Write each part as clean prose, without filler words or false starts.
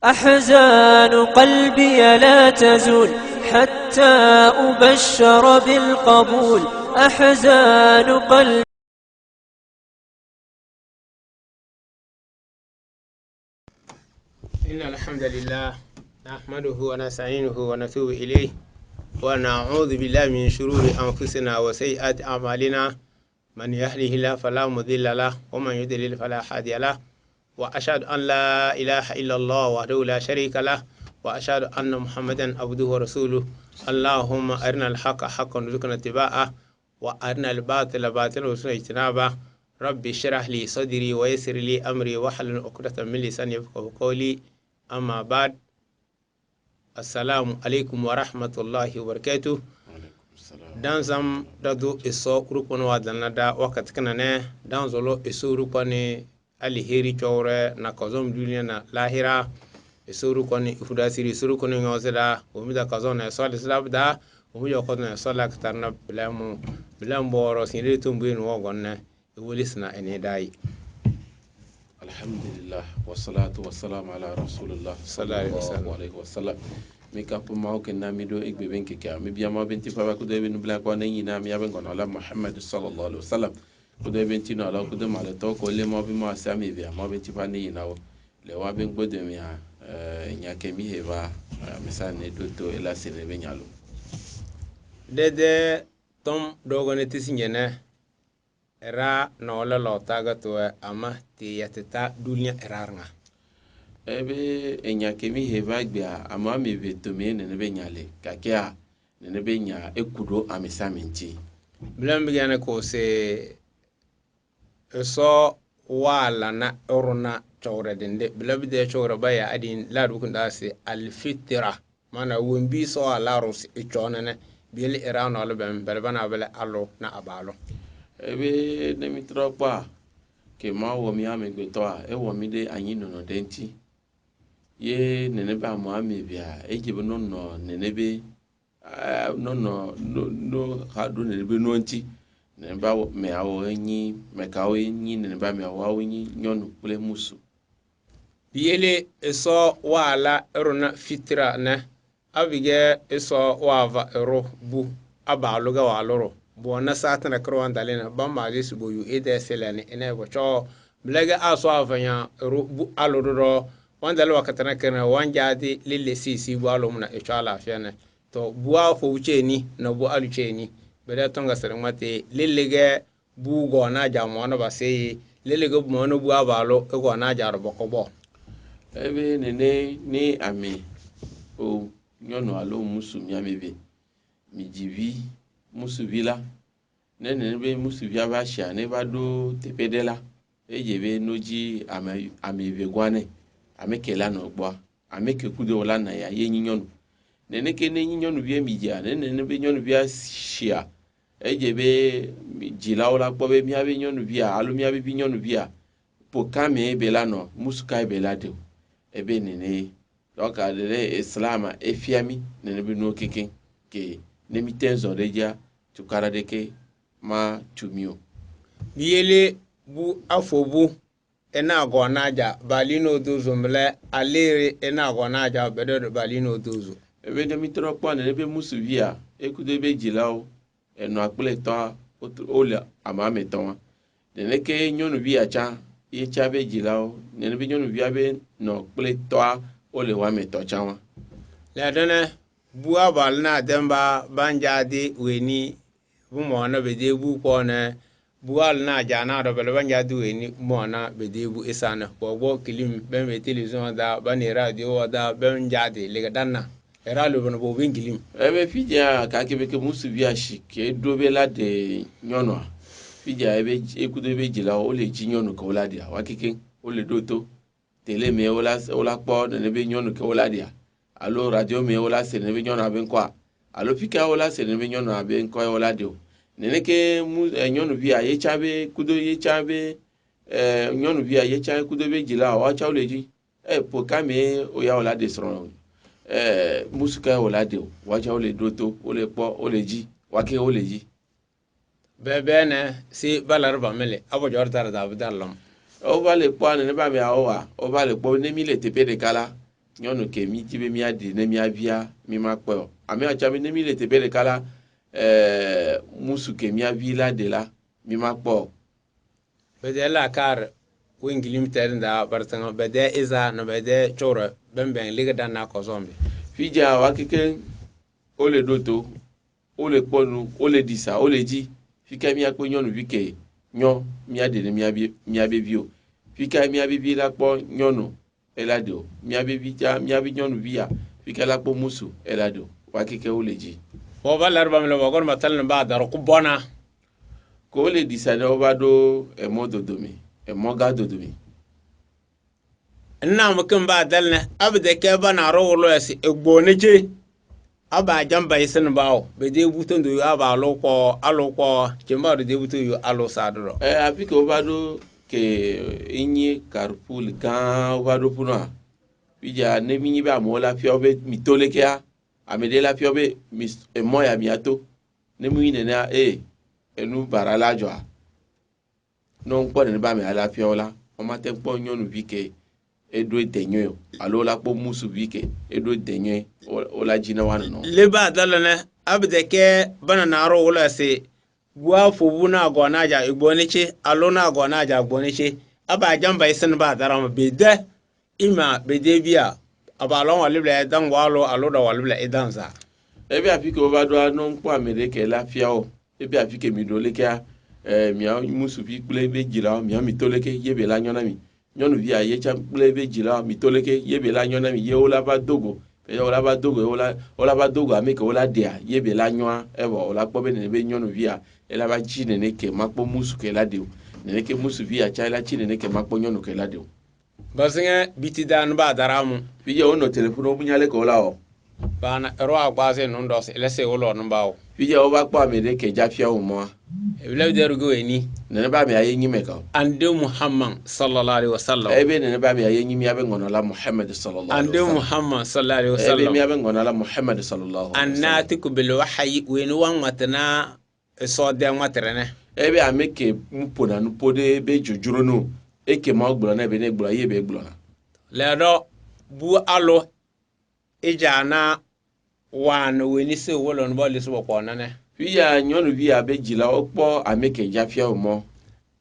أحزان قلبي لا تزول حتى أبشر بالقبول. أحزان قلبي. إن الحمد لله نحمده ونستعينه ونتوب إليه ونعوذ بالله من شرور أنفسنا وسيئات أعمالنا. من يهده الله فلا مضل له ومن يضلل فلا هادي له، وأشهد أن لا إله إلا الله وحده لا شريك له، وأشهد أن محمدا عبده ورسوله. اللهم أرنا الحق حقا وارزقنا اتباعه، وأرنا الباطل باطلا وارزقنا اجتنابه. ربي اشرح لي صدري ويسر لي أمري واحلل عقدة من لساني يفقهوا قولي. أما بعد، السلام عليكم ورحمة الله وبركاته. Dan zam da do iso kurupon wa dana da wakati kana ne dan zolo iso rupani aliheri chore na kozom dunia na lahira. Iso rupani ifuda siri iso rupani ngozeda umida kozom na iso alisabda umida kozom na iso laktarna bilamboro sinri tumbuin wogonne iwolisna ene dai. Alhamdulillah wassalatu wassalamu ala rasulillah sallallahu alaihi wasallam. Mi kapu ma ke na mi do igbe ben ke ka mi biya ma benti fa ba ku de ben bla ko na yina mi ya ben gon ala muhammad sallallahu alaihi wasallam ku de benti no ala ku de male to ko le mo bi ma sa mi biya ma benti fa ni yina wo le wa ben gbo de mi ha nya ke mi heba mi sa ne do to ela se ne ben yalo dede tom dogone tisinyene era no la lo taga to ama ti yatata dunia erarnga ebe enya kemi heva gbia ama mi vetome ne be nyale kakea ne be nya ekudo amisaminti bilam bigane ko se so wala na urna chawre dende bilam de chawre baya adin la du kunda se alfitra mana wombi so ala ros e chonene bil irano ala ben berbana bele allo na abalo ebe ne mitro pa ke ma wo mi amegbeto a e wo mi de anyi no denti ye nenebe amoami bia ejibe no nenebe no hadu nenebe no nti nenebe me awo enyi me kawo enyi nenebe me awo enyi nyonu kule musu biele eso wala eruna fitra ne abige eso wava ero bu abaluga waloro bo na satana krwan dalena bamba jesu boyu ede selene ene bo cho blega aso avanya ero bu aloro wanda lo wakatana kana wanjadi lille sisi bu alumna inshallah fiane to buwa fo wuceni na bu aluceni beda tonga sermate lille ge bu go na jamona basei lille ge bu no bu abalo go na jaro bokobo ebe nene ni ami o nyono alo musu miamebe mi jivi musu vila nene be musu via ba sha ne ba do tepedela ejebe noji ami vegwane amekela no gbo ameke kudo wala na ya ye nyinyonu nene ke ne nyinyonu bi emija nene be nyonu bi ashia ejebe jila wala gbo be mi abe nyonu bi a alu mi abe bi nyonu bi a pokame bela no musuka bela de ebe nene doka de islama efiami nene bi no keke ke ne mitenzo reja tukara de ke ma tumio biele bu afobu ena go naja balino dozo mle alere ena go naja bedo balino dozo ebe de mitro kwa ne be musuvia ekude be jilao eno akple to ola amame to de ne ke nyonu bi acha ye cha be jilao ne be nyonu bi abe no kple to ole wa me to chawa la dana bu abal na demba banjadi weni bu mo na be de bu ko ne bual na jana do bele banja duwe ni mona be debu isana ko bo kilim ben be television da bani radio da ben jade le danna era lo bon bo ben kilim ebe fija ka ke be ke musu via shi ke do be la de nyono fija ebe ekudo be jila o le ji nyono ko la dia wakike o le doto tele me o la po ne be nyono ko la dia alo radio me o la se ne be nyono aben kwa alo fika o la se ne be nyono aben kwa o la dio nene ke nyonu bia ye chabe kudo ye chabe nyonu bia ye chabe kudo be jila wa cha oleji po kame o ya ola de sron musuka ola de wa cha ole doto ole po oleji wa ke oleji bebe ne si balar ba mele abo jortar da abdallam o ba le po ne ba mi awa o ba le po ne mi le tepe de kala nyɔnu ke mi dzi be miaɖi ne miavia mi makpɔ ame atsami ne mi le teƒe ɖeka la musu ke miavi la ɖe la mi makpɔ bede la kar wingilim terinda bartanga bede iza no bede chora bembeng liga dana ko zombi fidja wa keke ole doto ole kpɔnu ole disa ole dzi fika miakpɔ nyɔnuvi ke nyɔ miaɖe ne miabevi o fika miabevi la kpɔ nyɔnu ela ɖe o miabevi dza miabe nyɔnuvia fika la kpɔ musu ela ɖe o wa keke ole dzi wo balar bam le wagon matal ba dar ku bona ko ole disa ne wa do emo dodomi emo ga dodomi na mukin ba dalne abde ke bana rowlo yasi egboneje aba jamba isin bawo be de buton do aba aloko jamba de buton yo alo sadro afi ke wa do ke inyi carpool ga wa do puna bija ne minyi ba mo la fi obe mitolekea amede la fi obe emo ya miato ne minyi ne na enu bara la joa no npo ne ba me ala fi ola o ma te npo nyonu vi ke edo edenyo alo la po musu vi ke edo edenyo o la jina wana no le ba dalane abde ke bana na rowlo yasi gwa fobuna gona ja igboniche alo na gona ja gboniche aba jamba isin ba darama bede ima bede bia aba lon walibla dan walo alo da walibla idanza ebi afike ovado no npo amerike la fiao ebi afike midoleke mia musu vi kple be jira mia mitoleke yebe la nyona mi nyonu vi aye cha kple be jira mitoleke yebe la nyona mi ye ola ba dogo ola ba dogo ameke ola dia yebe la nyoa ewo ola kpo be ne be nyonu vi a ela ba chi ne ke makpo musu ke la deu ne ke musu vi a cha ela chi ne ke makpo nyonu ke la deu basinga bitidan ba daramu fiye ono telefono bunyale ko la o bana ro agbaze nundos elese wolo numbawo fiye o ba kwa me ke jafia o mo ebile derugo eni ne ba me aye nyime ka ande muhammad sallallahu alaihi wasallam ebe ne ba me aye nyime abe ngono la muhammad sallallahu alaihi wasallam ande muhammad sallallahu alaihi wasallam ebe me abe ngono la muhammad sallallahu alaihi wasallam annatiku bil wahyi weni wan matana so de matrene ebe ameke mpona nupode be jujuro no eke ma ogboro na ebe ne gboro ye be gboro na ledo bu alo ijana wan weni se wolo no boli so ko nane fiya nyonu vi abe jila opo ameke jafia o mo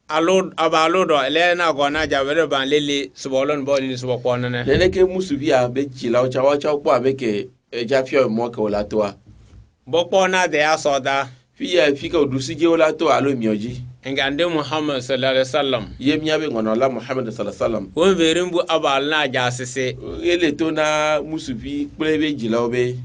alo abalo do le na go na jabere ban lele so bolo no boli so ko nane lele ke musu vi abe jila o cha opo ameke jafia o mo ke ola to a bokpo na de asoda fiya fika odusije ola to alo mioji ngande muhammad sallallahu alaihi wasallam ye miabe ngono la muhammad sallallahu alaihi wasallam won verin bu abal na jasese ele to na musu vi plebe jila obe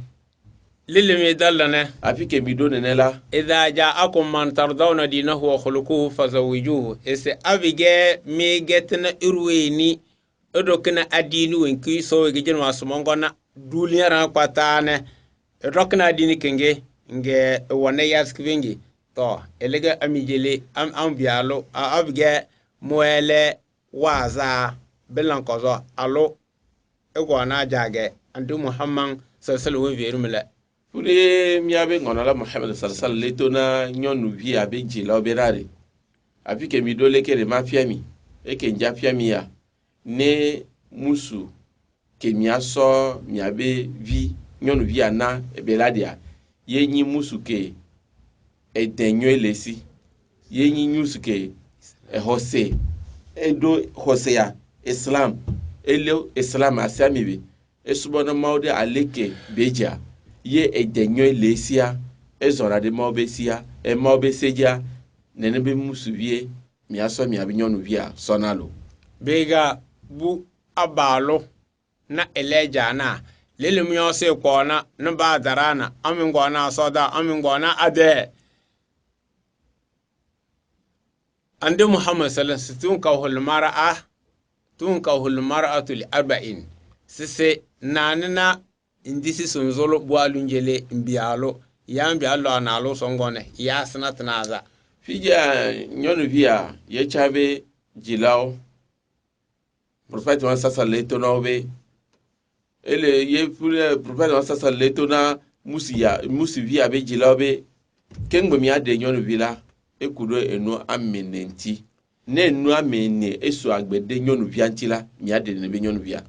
lilimi dallane afike midone nela idha ja'akum man tardawna dinahu wa khuluquhu fazawijuhu ese abige mi getna irweni odokna adini wenki so gejin wasumongona duliyara patane rokna adini kenge nge wone yaskvingi to elega amijele am bialo abige moele waza belan kozo alo egwana jage andu muhammad sallallahu alaihi wasallam Fule miabe ngono la muhammad sallallahu alaihi wasallam letona nyonu vi abe jila oberare afike midole kere mafiami eke nja fiami ya ne musu ke miaso miabe vi nyonu vi ana ebeladia yenyi musu ke edenyo elesi yenyi musu ke hose edo hose ya islam ele islam asamibe esubona maude aleke beja ye edenyo elesia ezora de maobesia maobeseja nene be musuvie miaso mi abinyonu via sonalo bega bu abalo na eleja na lele mi se kwona na ba darana amin gona soda amin gona ade ande muhammad sallallahu alaihi wasallam tun ka hul mar'atu li 40 sise nanina indisi sunzolo bwalunjele mbialo yambi allo analo songone ya sanatnaza fija nyonu via ye chabe jilao prophet wa sasa leto nobe ele ye prophet wa sasa leto na musi via be jilao be kengbe mi ade nyonu vila ekudo enu amenenti ne enu amene esu agbede nyonu via ntila mi ade ne be nyonu via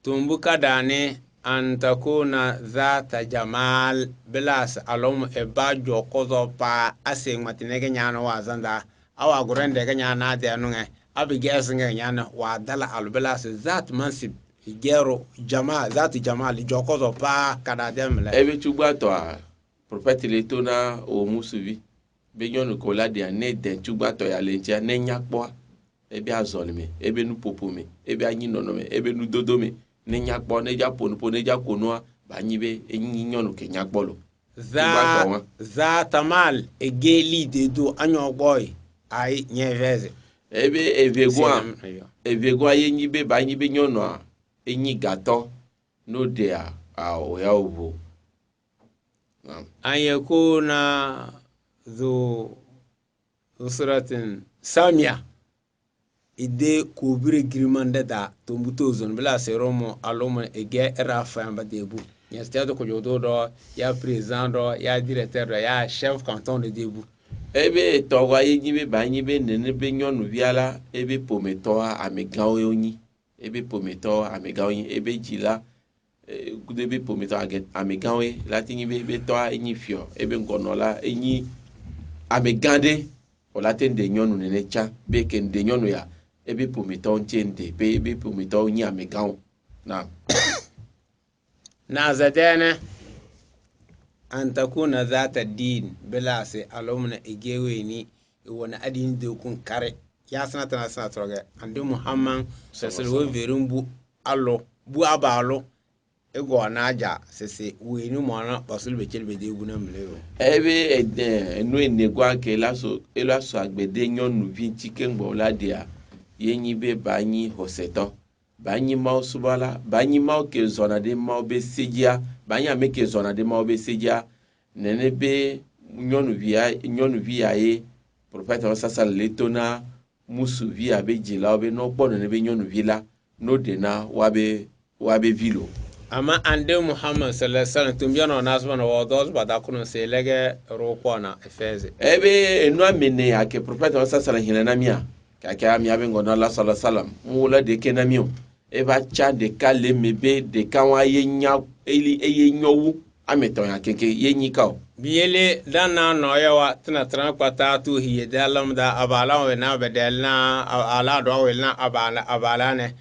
tumbuka dani an takuna zata jamal bilas alum e ba jo kozo pa ase matine ga nyana wa zanda awa guren de ga nyana de nunge abi ges nga nyana wa dala al bilas zat mansib gero jamal zat jamal jo kozo pa kada demle ebe tugba to a prophète le tona o musuvi be nyonu ko la de ne de tugba to ya le ntia ne nyakpo ebe azolime ebe nu popome ebe anyi nonome ebe nu dodome ne nyakpo ne ja ponpo ne ja konua ba nyibe enyi nyonu ke nyakpolo za tamal e geli de do anyo boy ai nyeveze ebe evegwa yenyi be ba nyibe nyonu a enyi gato no de a o ya obo an yakuna zu usratin samia ide kubire girmanda da tumbuto zon bla seromo aloma ege rafa amba debu ya stade ko jodo do ya président do ya directeur do ya chef canton de debu ebe towa yenyi be ba nyi be nene be nyonu viala ebe pometo amegawo yonyi ebe pometo amegawo yin ebe jila ebe pometo amegawo lati nyi be to enyi fio ebe ngonola enyi amegande olate nde nyonu nene cha be ke nde nyonu ya ebe pometo nchende be ebe pometo nyi amegawo na zadana an takuna zata din bila se alumna igewe ni wani adin da kun kare ya sanata na sanata roga andi muhammad sallallahu verin bu allo bu abalo ego na aja sese weni mo na basul be kelbe de guna mleo ebe enu enegwa ke elaso agbede nyonu vi chikengbo ladia yenyi be banyi hoseto banyi mau subala banyi mau ke zona de mau be sejia banyi ameke zona de mau be sejia nene be nyonu via ye prophète sasa letona musu via be jila be no kpo nene be nyonu vila no dena wabe vilo ama ande muhammad sallallahu alaihi wasallam tumbiano nasbana wa dos bada kuno selege rokona efeze ebe enu amene ake prophète sasa hinana mia kaka mi abe ngona la sallallahu alaihi wasallam mula de kenamio eva cha de kale mebe de kanwa yenya eye nyowu ameton ya keke yenyi kawo biyele dana noyewa tina transpata tu hiye dalam da abala we na bedelna ala do we na abala ne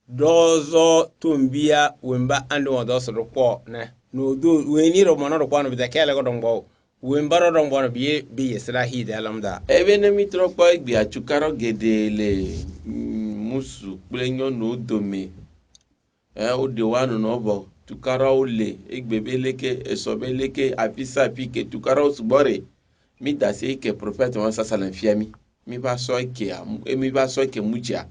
dozo tumbia wemba ando wodo so ko ne no do we ni ro mono ko no be kele go dongbo wemba ro dongbo no biye yesra hi dalam da ebe ne mi tropo igbi achukaro gedele musu plenyo no dome o de wanu no bo tukara ole egbebeleke esobeleke afisa pike tukara osubore mi dase ke prophète wa sallallahu fiami mi ba so ke muja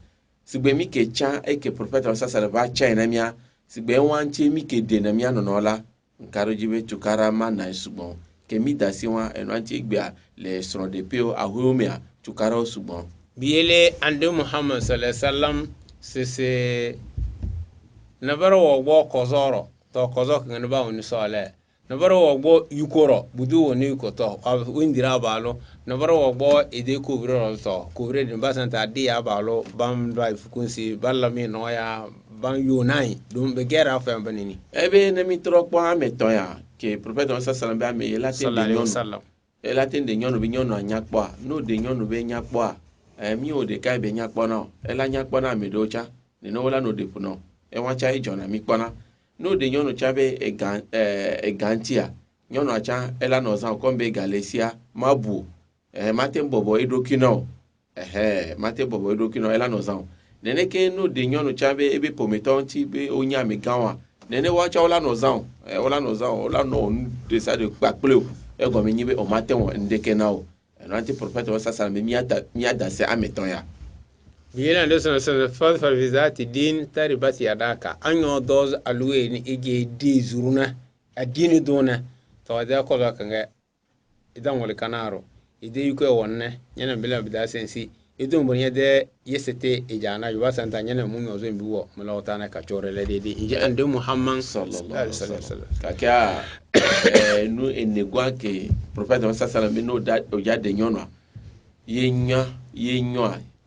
sigbe mi ke cha ke prophète wa sallallahu ba cha na mia sigbe wanche mi ke de na mia no nola nkaro jibe tukara ma na sugbon ke mi dase wa enwanche igbe le sro de peo ahomia tukara osugbon biyele ande muhammad sallallahu alaihi wasallam sese nabaro wogbo kozoro to kozok ngani ba woni sole nabaro wogbo yukoro budu woni yukoto windira balo nabaro wogbo ede kubiro to kubre din basanta dia balo bam drive kunsi ballami noya ban yunai dum be gera fa banini ebe ne mi trokpo ameton ya ke prophète sallallahu ba me latin de nyonu bi nyonu anyakpo no de nyonu be nyakpo mi o de kai be nyakpo no ela nyakpo na medocha ni no wala no de puno enwacha ijona mi kpona no de nyonu chabe egantia nyonu acha ela no zan kombe galesia mabu mate bobo edokino mate bobo edokino ela no zan nene ke no de nyonu chabe ebe pometonti be onya megawa nene wacha ola no zan ola no decide pakple ego mi nyibe o mate won ndeke nawo enanti prophète wa sasa mi ada se ameton ya biyela ndo sono fa vizati din taribati yadaka anyo doz alwe ni ige di zuruna adini dona to da ko ba kanga idan wal kanaro ide yuko wonne nyana bila bida sensi idon bon yede yesete ejana yuwa santa nyana munyo zo mbiwo mulawta na kachore le dede ije ande muhammad sallallahu alaihi wasallam kaka nu enegwa ke prophète wa sallallahu alaihi wasallam no da de nyono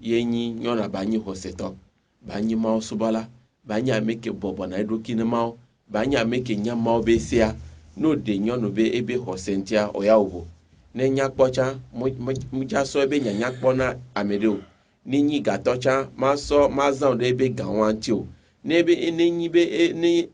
yenyi nyona banyi hoseto banyi ma subala banya meke bobo na edokine mau banya meke nya mau besia no de nyonu be ebe hosentia oya ubo ne nya kpocha muja so ebe nya kpona amedeo ninyi gatocha maso mazan de ebe gawantio n'ebe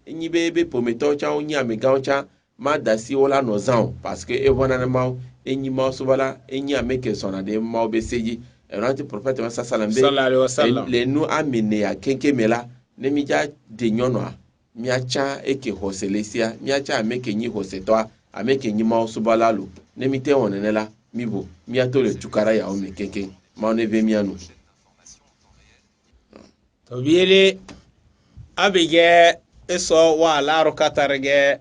nyibe ebe pometocha onye amegaocha ma dasi wala no zan parce que evona na mau enyi mau so bala enyi ameke sona de mau beseji erante prophète wa sallallahu le nu amene ya kenke mela ne mija de nyono miacha eke hoselesia miacha ameke nyi hosetoa ameke nyi mau so bala lo ne mite wonenela mibo miato le tukara ya o mekenke ma ne be mianu to biele abige eso wa laru katarge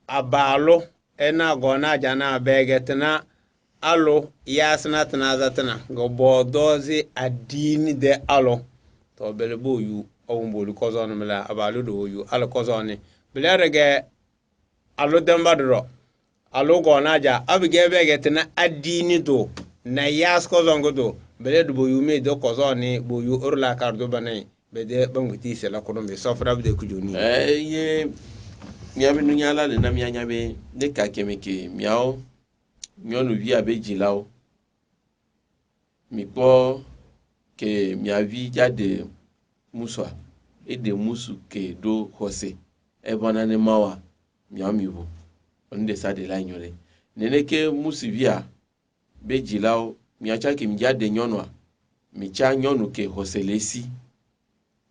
abalo ena gona jana begetna alo yasna tana zatna go bodozi adini de alo to belebo yu o mbolu kozon mala abalo do yu alo kozoni bilerege alo dembadro alo gona ja abige begetna adini do na yas kozon godo beledo bo yu me do kozoni bo yu orla kardo banai bede banguti sela kono be sofra be kujuni ye miabe nunyala le na mianya be de ka kemeke miao nyonu vi abe jilao mi po ke miavi jade muswa e de musu ke do hose e bonane mawa miao mibo onde sa de la nyore neneke musu via be jilao miacha ke mi jade nyonwa mi cha nyonu ke hose lesi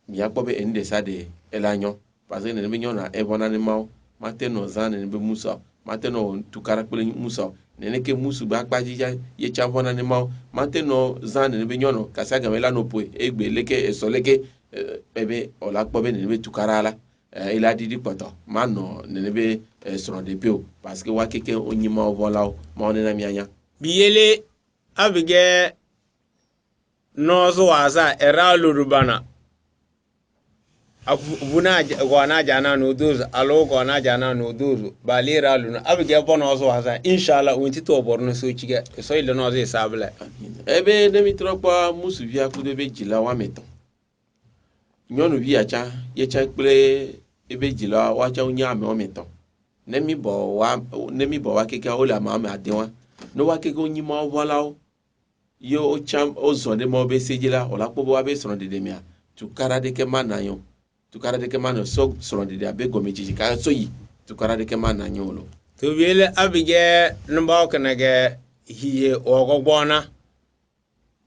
mi akpobe ende sa de elanyo parce que ne be nyona e bonane mawo mateno zane ne be musa mateno tukara kpele musa neneke musu ba gbajija ye cha bonane mawo mateno zane ne be nyono kasa gamela no poe egbe leke esoleke ebe ola kpobe ne be tukara la ila didi poto mano ne be soro de peo parce que wa keke onyima ovolao ma onena mianya biyele abige nozo waza era lurubana buna gona jana no dozu alo gona jana no dozu balira luna abige bono ozo waza inshallah wonti to borno so chiga so ile no ze sabla ebe demi tropa musu via kudo be jila wa meton nyonu via cha ye cha kple ebe jila wa cha unya ame o meton nemi bo wa keke ola ma ame adewa no wa keke onyi ma volao yo o cham o zonde mo be sejila ola kpo wa be sono de demia tukara de ke manayo tukara de ke mano so sono de abe gomeji ka so yi tukara de ke mananyo lo to biyele abige numba kanage hiye ogogbona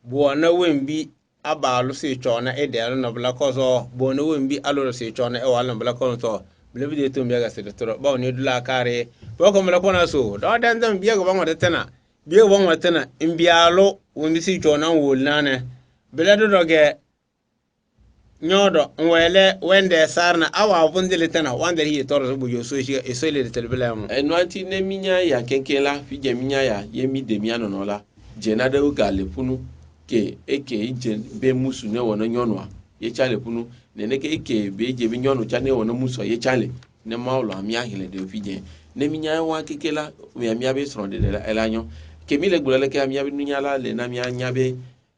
buona wembi abalu se chona edel no bla kozo buona wembi alo se chona e wala bla kozo bla bide to mbiaga se toro ba ni dula kare ba ko mla kona so do dan dan biaga ba ngota tana biaga ba ngota tana imbialo wembi se chona wolnane bla do doge nyodo nwele wende sarna awa vundile tana wanda hiye toro bu yo so shi e so le telbela mo enwanti ne minya ya kenkela fi je minya ya ye mi de miano no la je na de gale punu ke eke ije be musu ne wono nyonwa ye chale punu ne ne ke eke be je be nyonu cha ne wono musu ye chale ne maulo amia hile de fi je ne minya wa kekela mi amia be sron de la nyon ke mi le gbulele ke amia be nunya la le na mi anya be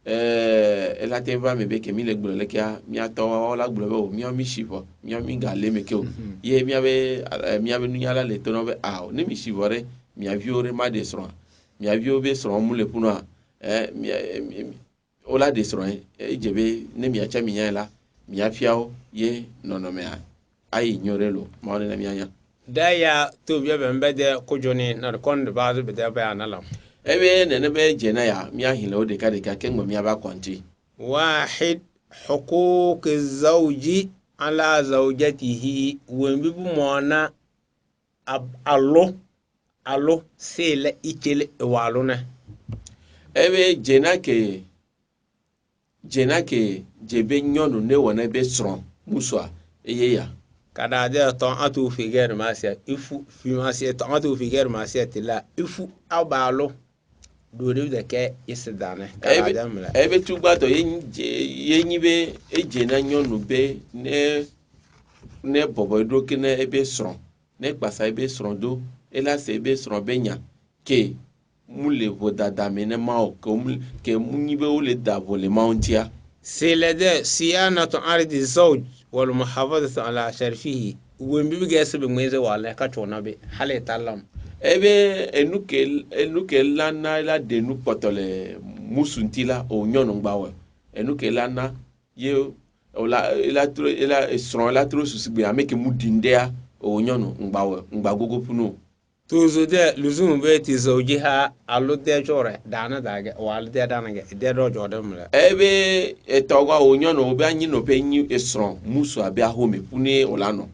ela temba me be ke mi le gbulele ke mi ato la gbulele o mi mi shivo mi mi gale me ke o ye mi abe nunya la le tono be a ne mi shivore mi aviore ma de sron mi avio be sron mu le punu a ola de sron jebe ne mi acha mi nya la mi afiao ye nono me ai nyorelo ma ne mi anya daya to biya bembe de kujoni na kon de bazu be de ba analam ebe ne be jena ya mi ahile o de ka kengo mi aba konti واحد حقوق الزوج على زوجته ومبي مونا allo sele ikele waluna ebe jena ke jebe nyonu ne wona be sron muswa eye ya kada de ton atu figer masia ifu fi masia ton atu figer masia tila ifu abalo do de ke isidane kada jamla ebe tugba to ye nyibe ejena nyonu be ne bobo do ke ne ebe sron ne pasa ebe sron do ela se ebe sron benya ke mule vodada mene mao ke munyibe ole da vole mauntia c'est le siyanatu ardi zawj wal muhafazatu ala sharfihi won bi ga sabe mai za wala ka tona be hale talam ebe enuke lana la denu potole musuntila o nyono ngbawe enuke lana ye ila esron la tro susigbe ameke mudindea o nyono ngbawe ngbagogo puno tuzu de luzum be ti zawjiha alu de jore dana daga wal de dana ga de do jodam la ebe etogwa o nyono obi anyi no pe nyi esron musu abia home pune olano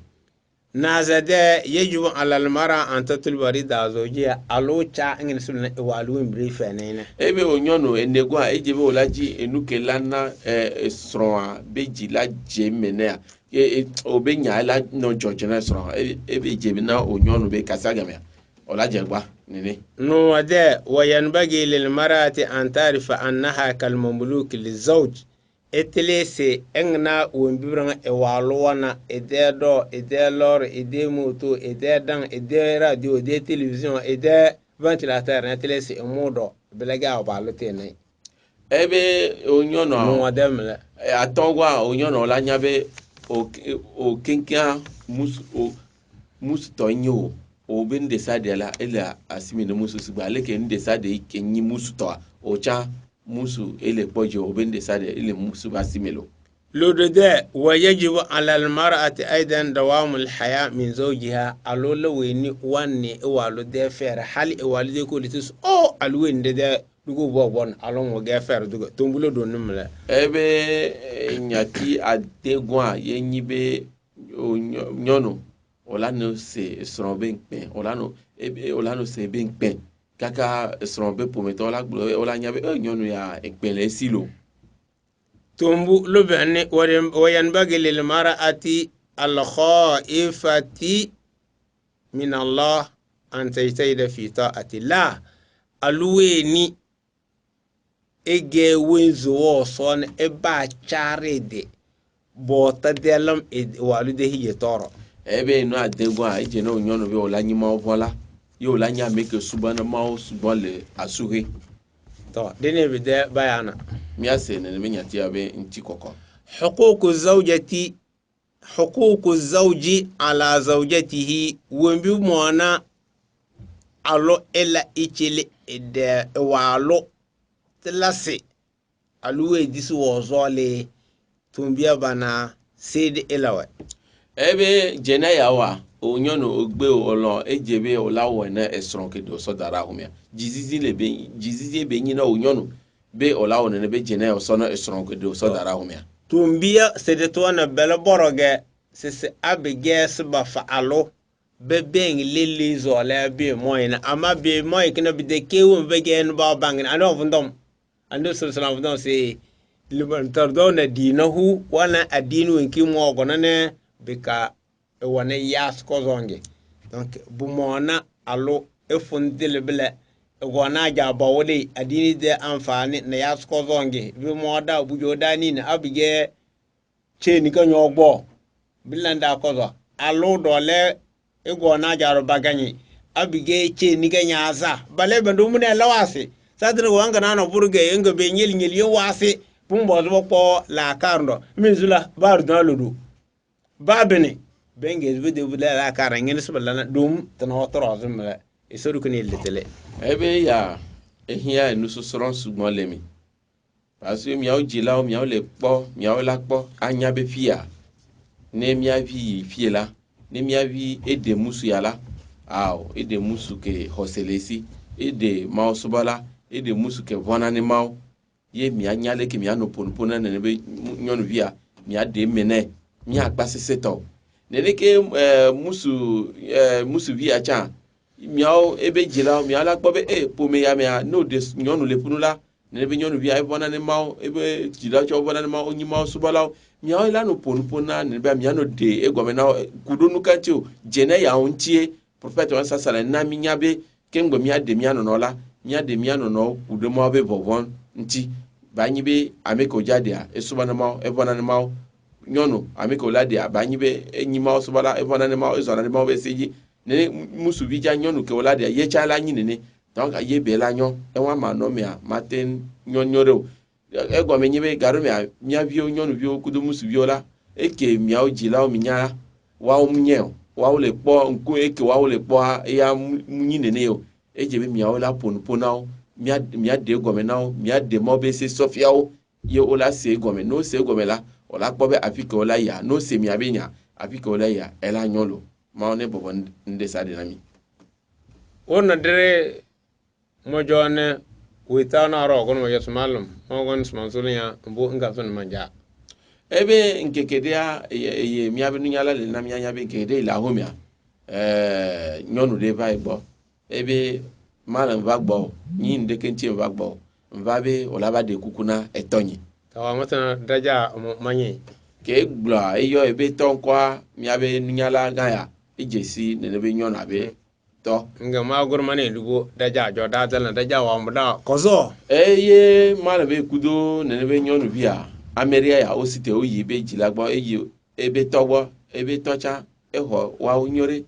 nazade yajibu alal mara an tatluba rida zawjiha alu cha ngin sulna walu mbri fenene ebe o nyono enegwa ejebe olaji enuke lana esron beji la jemene obe nya la no jojena esron ebe jebe na o nyono be kasagame olajegba nene no de wayanbagi lil marati an tarifa annaha kal mamluk lizawj etlese engna wonbibran e walwana e de do e de lor e de moto e de dan e de radio e de télévision e de ventilateur etlese e modo belega obalote ne ebe onyono no ademle atongwa onyono la nyabe o kenkia mus tonyo o ben decide la ela asimi no musu sigba leke ni decide kenyi musu to o cha musu ele pojo o ben decide ele musu basimelo لودده ويجب على المرأة أيضا دوام الحياة من زوجها ألولا ويني واني إوالو ده فير حالي إوالو ده كل تس أو ألوين ده dugu bobon alon wo gefer dugu tumbulo do numle ebe nyaki adegwa yenyibe nyono olano se srobe npe olano se be npe kaka srobe pometo ola nyabe nyono ya ekpele silo tumbu lubani wayanbaghi lil mar'ati al khaifati min Allah an tajtahida fi ta'ati la aluweni ege wenzo wo son eba charede bota delam walude hiye toro ebe no adegwa ije no nyono be olanyi ma ovola yo olanya meke subana ma subale asuhe to dene be de bayana miase ne menyati abe nti koko حقوق الزوج على زوجته ومبي موانا alo ela ichele de walo tlase aluwe disu wozole tumbia bana sede elawe ebe jena yawa onyono ogbe olo ejebe olawo na esron kedo so dara humia jizizi be nyina onyono be olawo ne be jena so na esron kedo so dara humia tumbia sede to na bele boroge sese abege sba fa alo bebeng lili zole be moyna ama be moy kina be de kewo be gen ba bangin ano fundom ando sallallahu fundom se liban tardona dinahu wana adinu enki mo gonane bika wana yas ko zonge donc bu mona alo e fundile bele gona ja bawole adini de amfani na yas ko zonge bi moda bu jodani na abige cheni ka nyogbo bilanda ko zo alo dole ego na jaro baganyi abige che ni ganya aza bale bandu mune lawase sadre wanga nano burge enga be nyel yo wase pumbo zo po la karndo mizula bar na ludu babene benge zbe de vula la kara ngene subala dum tana otoro zumla isoru kuni letele ebe ya ehia enuso soron sugbon lemi parce mi aw jila mi aw le po mi aw la po anya be fia ne mi avi fiela ne mi avi ede musu yala aw ede musu ke hoselesi ede maw subala ede musu ke vonani maw ye mi anyale ke mi ano ponpona ne be nyonu via mi ade mene mi agbase seto ne ke musu via cha miao ebe jila mi ala gbobe pome ya me no de nyonu le punula ne be nyonu via vonani maw ebe jila cho vonani maw onyi maw subala miao ila no ponpona ne be mi ano de egomena kudonu kantio jene ya ontie prophet wan sasala na mi nyabe kengbo mi ade mi ano no kudo mo be vovon nti banyi be ameko jadia esubana maw evonani maw nyonu ameko ladia banyi be enyi maw subala evonani maw ezonani maw be seji ne musu vija nyonu ke wala de ye chala nyi ne donc ye be la nyon e wa ma no me a maten nyonyoro ego me nyibe garu mia vio nyonu vio kudo musu viola eke mia ojila o minya wa o mnye wa o le po nku eke wa o le po ya munyi nene yo ejebe mia o la ponponao mia de ego me nao mia de mo be se sofiao ye o la se ego me no se ego me la o la po be afike o la ya no se mia be nya afike o la ya ela nyolo ma one bobo nde sa de nami ona dere mojone wita na ro gon mo yasmalum mo gon smansuliya mbo nga fen manja ebe nke kedia ye mia be nyala le na mia be kede la homia nyonu de vai gbo ebe malam va gbo nyi nde kenti va gbo mva be o la ba de kukuna etonyi tawa mata daja manyi ke gbla eyo ebe tonkwa mia be nyala gaya ijesi ne be nyona be to nga ma gurmane lugo daja jo da dal daja wa mda kozo eye malam be kudo ne be nyonu bia ameria ya osite oyi be jilagbo eyi ebe togbo ebe tocha eho wa unyore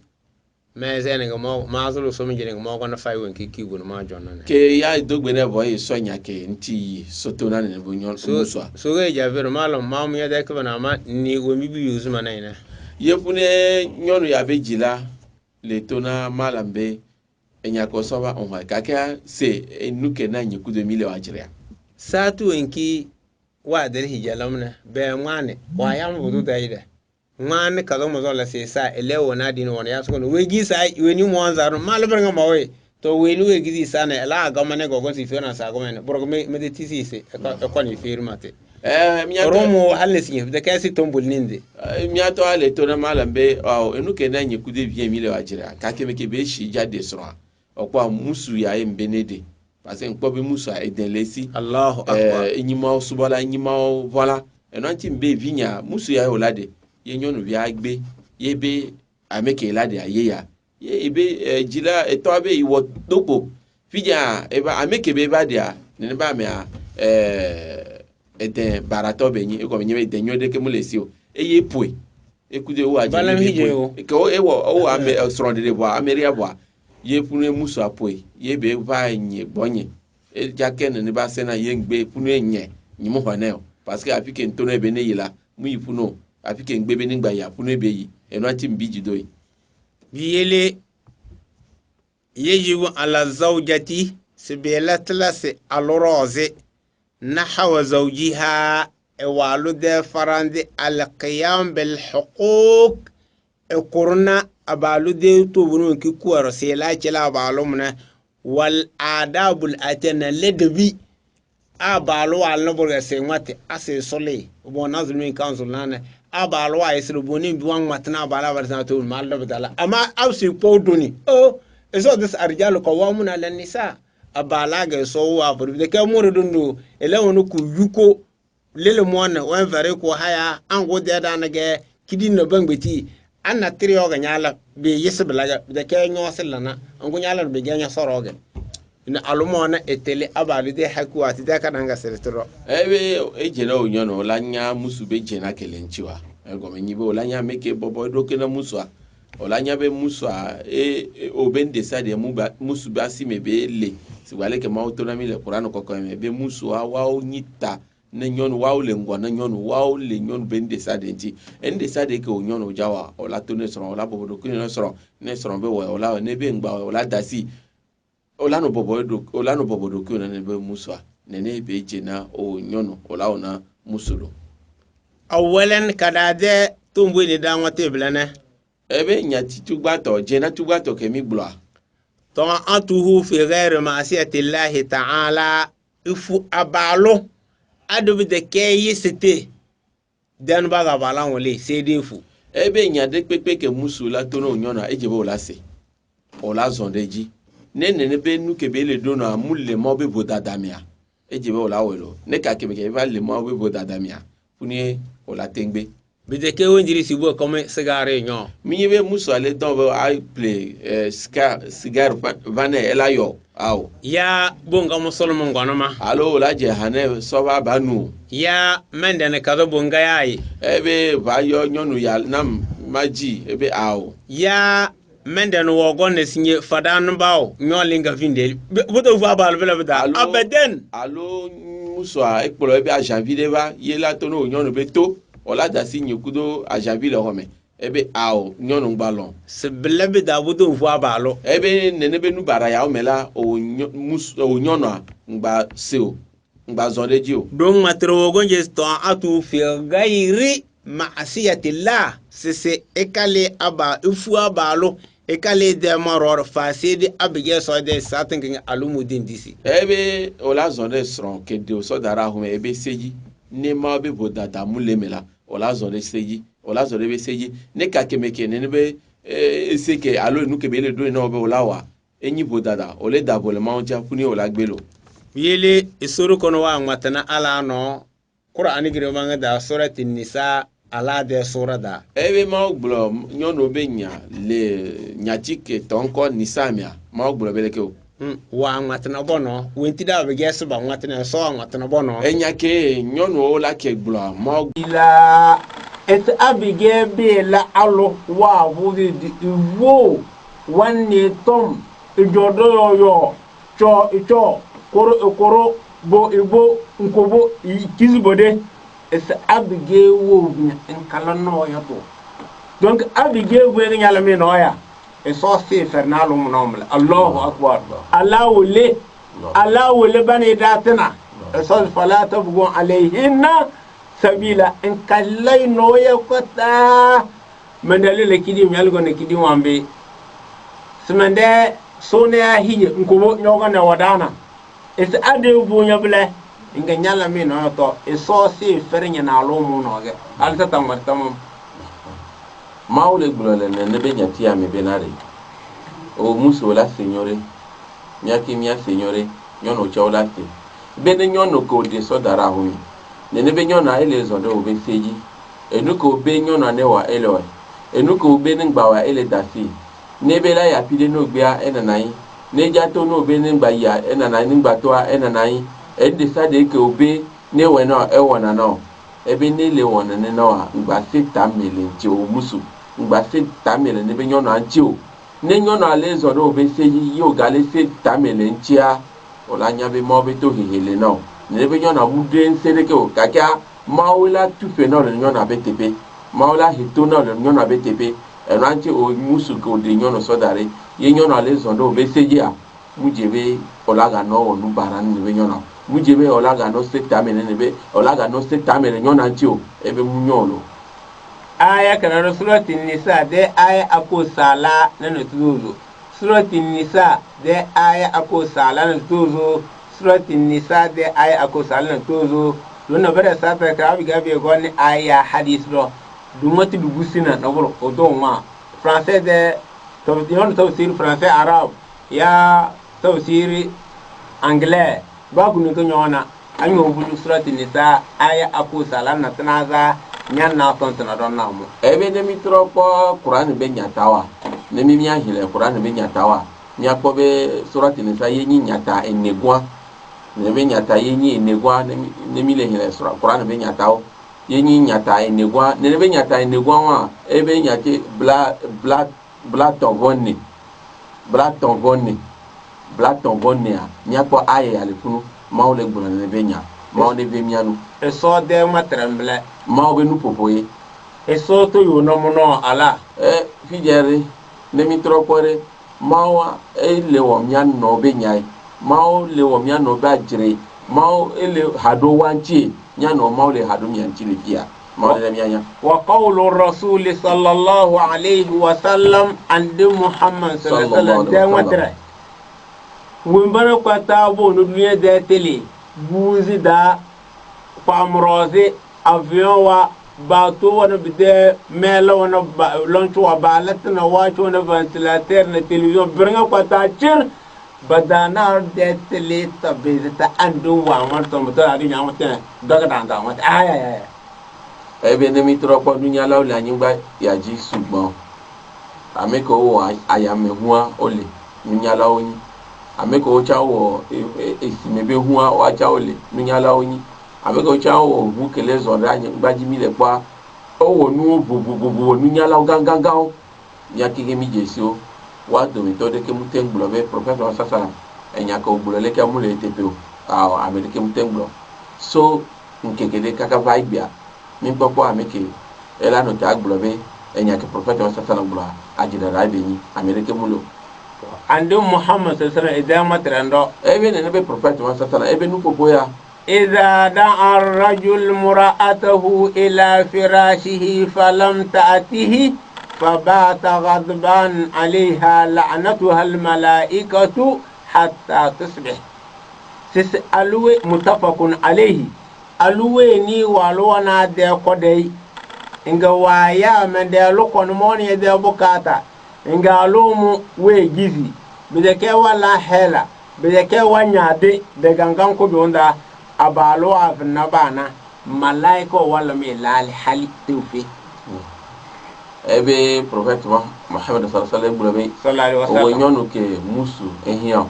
me zene nga mo ma zulu so mi jene nga mo gon fay won ki kibu ma jonna ne ke ya dogbe ne boy sonya ke nti soto na ne bo nyon muswa so ge ja ver malum ma mu ya da ka na ma ni go mi bi yuzu mana ina yefune nyonu ya be jila le tona malambe enya ko soba on ha kaka se enuke na nyiku 2000 wa jira satu enki wa der hijalamna be ngwane wa yam budu daide ngwane kazo mo zola se sa elewo na dinu wona ya so no wegi sa weni mo anzaru malber nga mawe to weni wegi sa na la ga mane go go si fe na sa go mane boro me de tisi se e ko ni firmate miato romo halle si de kasi tombul ninde miato ale to na malambe o enuke na nyiku 2000 wa jira kake meke be shi jade sro okwa musu ya embenede parce que nko be musu a edenlesi Allahu akbar enyima subala enyima voila enanti mbe vinya musu ya olade ye nyonu bi agbe ye be ameke lade aye ya ye ebe jila eto abe iwo topo fija eba ameke be ba dia ne ba me a eden barato benyi e ko benyi eden nyode ke mulesi o eye poi ekude wo aje be ko ewo o ame srondede bo ameria bo ye punu musu apoi ye be va nye bonye e jaken ne ba sena ye ngbe punu enye nyimu hwaneo parce que afike ntono ebe ne yila mu yipuno afike ngbe be ningba ya punu ebe yi eno ati mbiji doi biyele yajibu ala zawjati sibilat lasi alroze nahwa zawjiha ewalude farande alqiyam bil huquq ekurna abalude to bunu ki kuwar sai la kila abalumna wal adabul atana ladabi abalu wal no burga sai mate ase sole bo nazmi council nana abalu wa yesru boni biwan matna bala barza to mal da badala amma ausi podoni oh eso this arjalu qawamuna ala nisa abala ga so wa bur de ka muru dundu ele wonu ku yuko lele mona wan vare ko haya an go de da na ge kidin no bangbeti anna trio ga nyala be yesblaga de ke nyo selana an go nyala be ganya soroge ina alumona etele abalu de hakuati de ka danga seretro ebe ejena onyono lanya musu be jena kelenchiwa ego menyibe olanya meke bobo doke na muswa olanya be muswa obende sade musu ba simebe le sigwale ke ma autonomy le qur'an ko ko be muswa wa onyita na nyonu wa ole ngwa na nyonu wa ole nyonu bende sade nti ende sade ke onyono jawa ola to ne soro ola bobo doke ne soro be wa ola ne be ngba ola dasi ola no bobo doke ne be muswa nene be jena o nyono ola ona musulo awalan kadade tumbu ni da ngote blana ebe nyati tugbato jena tugbato kemi gbla to atuhu fi ghairi ma'siyati llahi ta'ala ifu abalo adu de ke yisete dan baga balan wole sedefu ebe nyade pepe ke musula tono nyona ejebe ola se ola zondeji nene be nuke be le dono amulle mo be bodadamia ejebe ola welo ne ka kebe ke va le mo be bodadamia funi ola tengbe bideke wonjiri sibo comme cigare nyo mibe muso ale don I play cigar vane elayo aw ya bonga musolmo ngonoma alo la je hane soba banu ya mende ne kado bonga yayi ebe vayo nyonu ya nam maji ebe aw ya mende no wogon ne sinye fadan bawo nyolinga vindel buto fa bal bela bida abadan alo musoa ekplɔ ebe ajavi de va ye la to no nyɔnu be to ola dasi nyekudo ajavi le xɔme ebe ao nyɔnu gbalɔ sebele be da bodo vo abalo ebe nene be nubara ya me la o nyɔnua ngba seo ngba zɔn de dzi o don matro gonje sto atu fi gairi ma'asiyatillah sese ekale aba ifu abalo ekale de maror fasidi abige so de satin kin alumudin disi ebe ola zɔn de srɔn kede o so dara ho ebe seji ne ma be bodata mulemela ola zɔn de seji ola zɔn de be seji ne ka kemeke ne be eseke alo nu ke be le do na be ola wa enyi bodada ole dabole ma onja kuni ola gbelo yele isuru kono wa matana ala no qur'ani gire manga da surati nisa ala de surada ebe ma ogbulo nyɔnu be nya le nyatike tonko nisamia ma ogbulo beleke o wa matana bono wentida be gesu ba matana so matana bono enyake nyɔnu o la ke gbulo ma ila et abige be la alo wa budi wo wanne tom ijodo yo cho koro bo ibo nkobo kizibode es abige wo nkala no ya to donc abige wo ni yala me no ya e so se fernalo mo nomle Allahu akbar Allah wole bani datana so fala tabgu alayhinna sabila en kallay no ya kota mandale kidi myalgo ne kidi wambe smande sone ya hiye nkobo nyoga na wadana es ade bunya bele inga nyala mi no to eso si fernya na lo mu no ge alta tamam maule gbulole ne be nyati ame benare o muso la signore nyaki mia signore nyono chaulate bene nyono ko de so dara hu ne be nyona ele zo de obe seji enu ko be nyona ne wa ele enu ko be ngbawa ele dasi ne be la ya pide no gbia enanai ne jato no be ne ngba ya enanai ngba to enanai e decide ke obe ne we no e wona no ebe ne le wona ne no ngba sita mele ti o musu ngba sita mele ne be nyona anti o ne nyona le zo do be seji yo gale sita mele ntia ola nya be mo be to hihele no ne be nyona mude nsede ke o kaka maula tu fe no le nyona be tepe maula hito no le nyona be tepe e ranti o musu ko de nyona so dare ye nyona le zo do be seji a mujebe ola ga no wonu baran ne be nyona mujebe olaga no sekta mele nebe olaga no sekta mele nyona ntio ebe munyolo aya kana surati nisa de aya akosala nanu tuzo surati nisa de aya akosala nanu tuzo surati nisa de aya akosala nanu tuzo lona bere sata ka abiga be goni aya hadith do dumati dugusina na boro odonma français de tafsir français arabe ya tafsir anglais babu ni nyona anyo bulu surati nisa aya akosala na tanaza nyanna tontona don namu ebe ne mitro ko qur'an be nyatawa ne mi mia hile qur'an be nyatawa nya ko be surati nisa yenyi nyata enegwa ne be nyata yenyi enegwa ne mi le hile qur'an be nyatawo yenyi nyata enegwa ne be nyata enegwa wa ebe nyate bla tonvonni a nya ko aye alifunu maule gbona ne benya maule be mianu eso de matremble maube nu popoye eso to yo no mono ala fijere ne mitro pore mawa le wo mian no be nyai maw le wo mian no ba jire maw ele hado wanchi nya no maule hado mian chile pia maule mianya wa qawlu rasul sallallahu alayhi wa sallam and muhammad sallallahu alaihi wa sallam wimbana kwata bo no dunya de tele buzi da famroze avion wa bateau wana bide mela wana launch wa balat na watch wana ventilateur na television bringa kwata chir badana de tele tabita andu wa marto moto adi nyamata daga danda mata aya ebe ne mitro ko dunya la ola nyingba ya ji sugbon ameko wo ayame huwa ole dunya la oni ameko chawo esimebe huwa wa chaole nunyala onyi ameko chawo hu kele zonra anyi gbajimi le pa owo nu bobobobo nunyala ganganga ya kige mi jesio wa do mi to de ke mutengbulo be professor sasa enya ko bulo le ke mu le tepe o amerike mutengbulo so nkekede kaka vaibia mi popo ameke ela no ta gblobe enya ke prophet wa sallallahu alaihi ajira rabe ni amerike mulo ande muhammad sallallahu alaihi wasallam matrando ebe ne be prophet wa sallallahu ebe nu popo ya idha da'a ar-rajul mura'atahu ila firashihi falam ta'tihi fabata ghadban 'alayha la'natuha al-mala'ikatu hatta tusbih sis alwe muttafaqun alayhi alwe ni walwana de kodai inga waya men de lokon moni de bukata inga alumu we gizi bideke wala hela bideke wanyade de gangan ko donda abalo afna bana malaiko wala mi lal hali tufi ebe prophet Muhammad sallallahu alaihi wasallam o nyonu ke musu ehia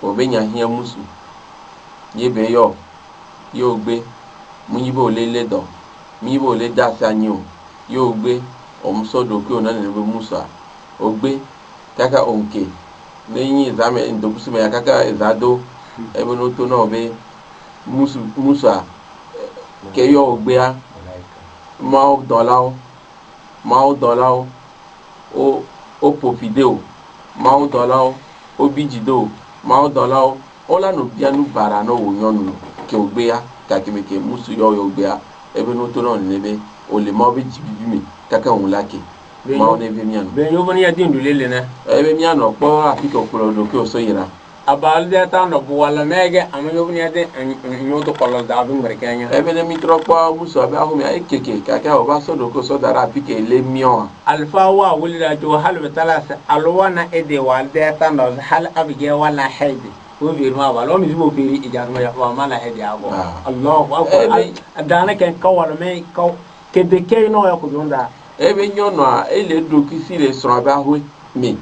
o benya hia musu yebe yo gbe munyibo lele do munyibo le dasi anyi yo gbe omsodo ke ona ne be musa o gbe kaka onke leyin examen ndokusi me kaka ezado ebe no to no be musa ke yo gbe a mao dolao o popideo mao dolao o bijido mao dolao ola no bianu bara no wonyonu ke ogbe ya ka kemeke musu yo ogbe ya ebe no to no nebe o le ma be jibibi mi kaka on lake ma o nebe mianu be yo boni ya dindu lele na ebe mianu po afika okolo do ke o so yira abal de ta no wala mege am yo boni ya de nyoto kolo da bu ngere kenya ebe ne mitro po musu abe ahu mi ay keke kaka o ba so do ko so dara afika le mion alfa wa wulida to hal betalas alwana ede wal de ta no hal abige wala hayde ko virma wala mi bo feri ijarma ya wa mala hede ago Allahu akbar dana ken kawala me kaw ke de ke no ya ko donda ebe nyono a ele do kisi le so aba hu mi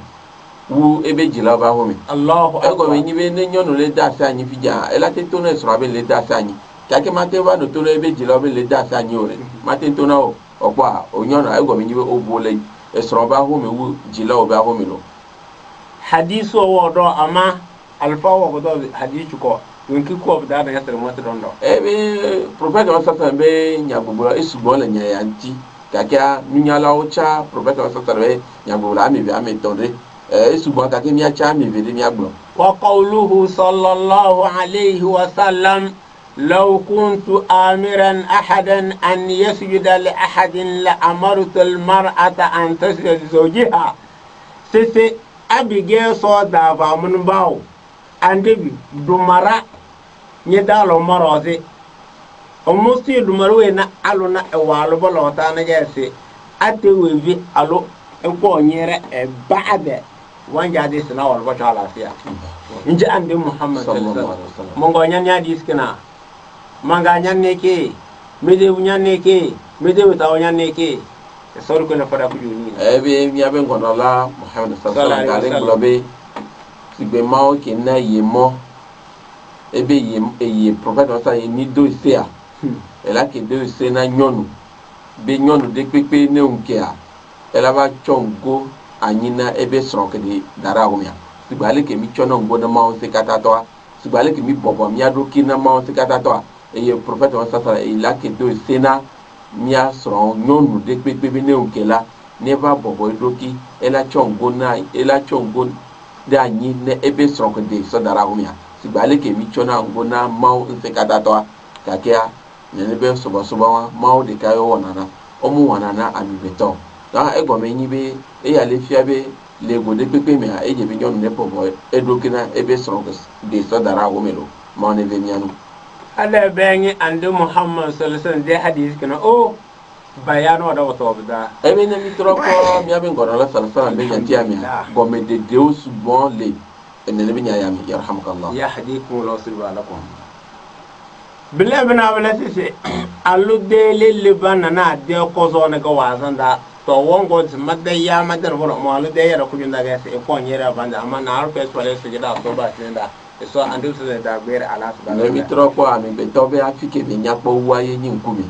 wu ebe jila ba hu mi Allahu akbar ego me nyibe ne nyono le da sa anyi fija ela te to no so abe le da sa anyi kake mate ba no to no ebe jila obe le da sa anyi ore mate to no ogba onyono ego me nyibe obo le e so ba hu mi wu jila oba hu mi lo hadisu wo do ama alfa wo do hadisu ko winki ko da da yasir mata don do ebe prophet wa sata be nyagbogbo esugbo le nya yanti kaka nunyala ocha prophet wa sata be nyagbogbo ami bi ami tonde esugbo kaka mi acha mi bi mi agbo wa qawluhu sallallahu alayhi wa sallam law kuntu amiran ahadan an yasjuda li ahadin la amartu al mar'ata an tasjuda li zawjiha sese abige so da ba mun bawo andebi dumara nye dalo marozi o musti dumarwe na aluna e walu bolo ta na jese ate wevi alo enko nyere e baade wanja de sina wal bo taala fiya nje ande muhammad sallallahu alaihi wasallam mongo nyanya diskina manga nyanne ke mede nyanne ke mede wata nyanne ke sor ko na fara ku joni ebe mi abe ngonola muhammad sallallahu alaihi wasallam globe sigbe mao ke na yemo ebe ye prophet wasa ni do ise a ela ke do ise na nyonu be nyonu de pepe ne unke a ela ba chongo anyina ebe sronke de dara humia sigbale ke mi chono ngo na ma on se katato sigbale ke mi bobo mi adoki na ma on se katato ye prophet wasa sala ela ke do ise na mi a sron nyonu de pepe be ne unke la never bobo doki ela chongo de anyi ne ebe sronke de so dara humia sigbale ke mi chona ngona mau nsekata to kakea ne be sobo wa mau de kayo wonana omu wonana amibeto da ego me nyibe e ya le fiabe le go de pepe me a eje be nyon ne pobo edokina ebe sronke de so dara wo melo mau ne be mianu ala bengi ande muhammad sallallahu alaihi wasallam de hadith kana o bayano da wato bida ebe ne mi troko mi abe ngoro la sallallahu alaihi wasallam be ntia mi go me de deus bon le enene bi nyaayam yarhamukallah yahdikum wa yuslihu lakum bile bina bile sisi alu de lele bana na de ko zo ne ko wasan da to wongo madda ya madda no mo alu de ya ko junda ga se ko nyera banda amma na arpe pale se da to ba tinda so andu se da ber ala subhanahu le mi troko ami be to be afike be nyapo waye nyi nkumi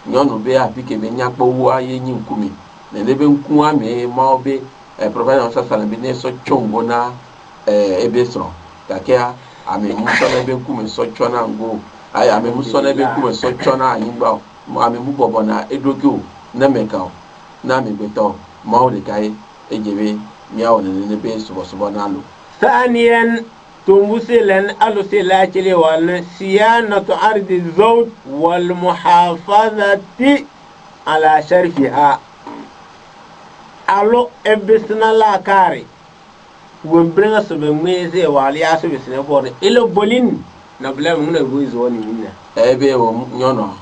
nyonu be afike be nyapo waye nyi nkumi ne le be nku ami ma obe prophet on sallallahu alaihi wasallam so chongo na ebe so kakea ame muso na ebe nkume so chona ngo ai ame muso na be ku so chona anyigba ame mu bobo na edogo na meka na me beto ma o de kai ejebe miao ne be so na lo ثانيا تمثلا الوسيلات صيانة أرض الزوج والمحافظة على شرفها alo ebisna la kare wembrenga sobe mweze wali aso bisne bore ilo bolin na blem na ruizo woni minna ebe o nyono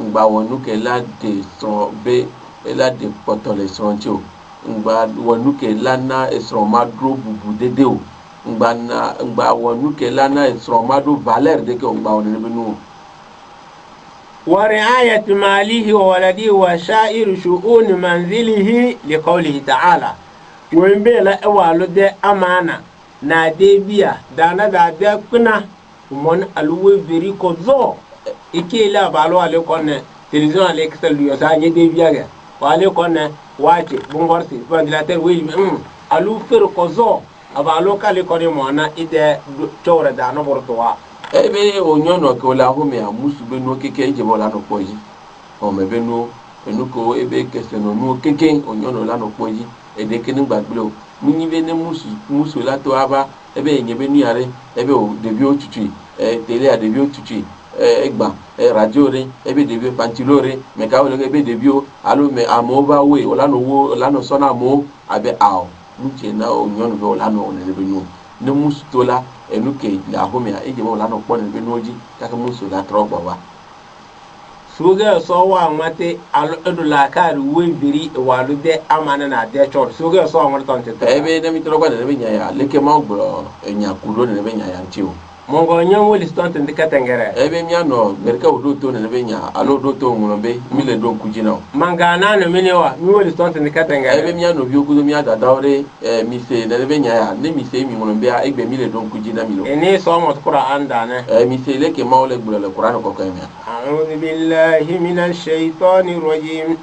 ngba wonu ke la de so be ela de potole sonjo ngba wonu ke la na esro ma dro bubu dede o ngba wonu ke la na esro ma do valer de ke ngba wonu benu ورعاية ماله وولده وشائر شؤون منزله لقوله تعالى وينبيلا اوالو دي امانة na debia dana da de kuna mon alwe veri ko zo ikela balo ale konne television ale kisel yo sa nye debia ga wale konne wache bungorsi ventilateur wi alu fer ko zo abalo kale konne mona ide chore da no bortowa ebe onyono ke ola home a musu be no keke eje bola no poji o me be no enuko ebe kese no no keke onyono la no poji ede ke ni gbagbe munyi be ne musu la to aba ebe enye be ni are ebe o debi otutu tele a debi otutu egba radio re ebe debi pantilore me ka o ebe debi o alo me amova we ola no sona mo abe ao nche na onyono be ola no ne be no ne musu to la enuke la home a eje bola no pon be noji kaka musu la trogba wa suga so wa mate alo edu la kar we biri walu de amana na de chor suga so wa ton tete ebe ne mi trogba ne be nya ya leke ma ogbo enya kulo ne be nya ya ntiwo mongo nyanwo li stonte ndikatengere ebe mi ano merka odo to ne be nya alo do to nguno be mi le don kujina mangana no minewa mi woli stonte ndikatengere ebe mi ano bi okudo mi ada dawre mi se ne be nya ya ne mi se mi nguno be egbe mi le don kujina mi lo eni so mo Qur'an dane mi se leke ma ole gbolo le Qur'an ko ko mi a'udhu billahi minash shaitanir rajim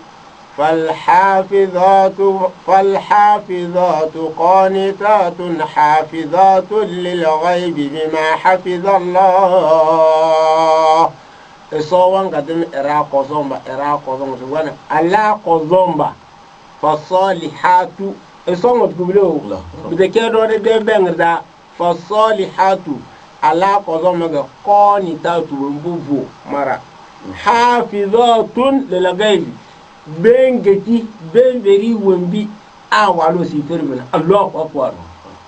فالحافظات قانتات حافظات للغيب بما حفظ الله صوان قدم إراق زومبا وانا ألاق زومبا فالصالحات صوان تقولوا بذكر ده بنغدا فالصالحات ألاق زومبا قانتات ومبوبو مرا حافظات للغيب bengeti benveri wembi awalo si termina Allahu akbar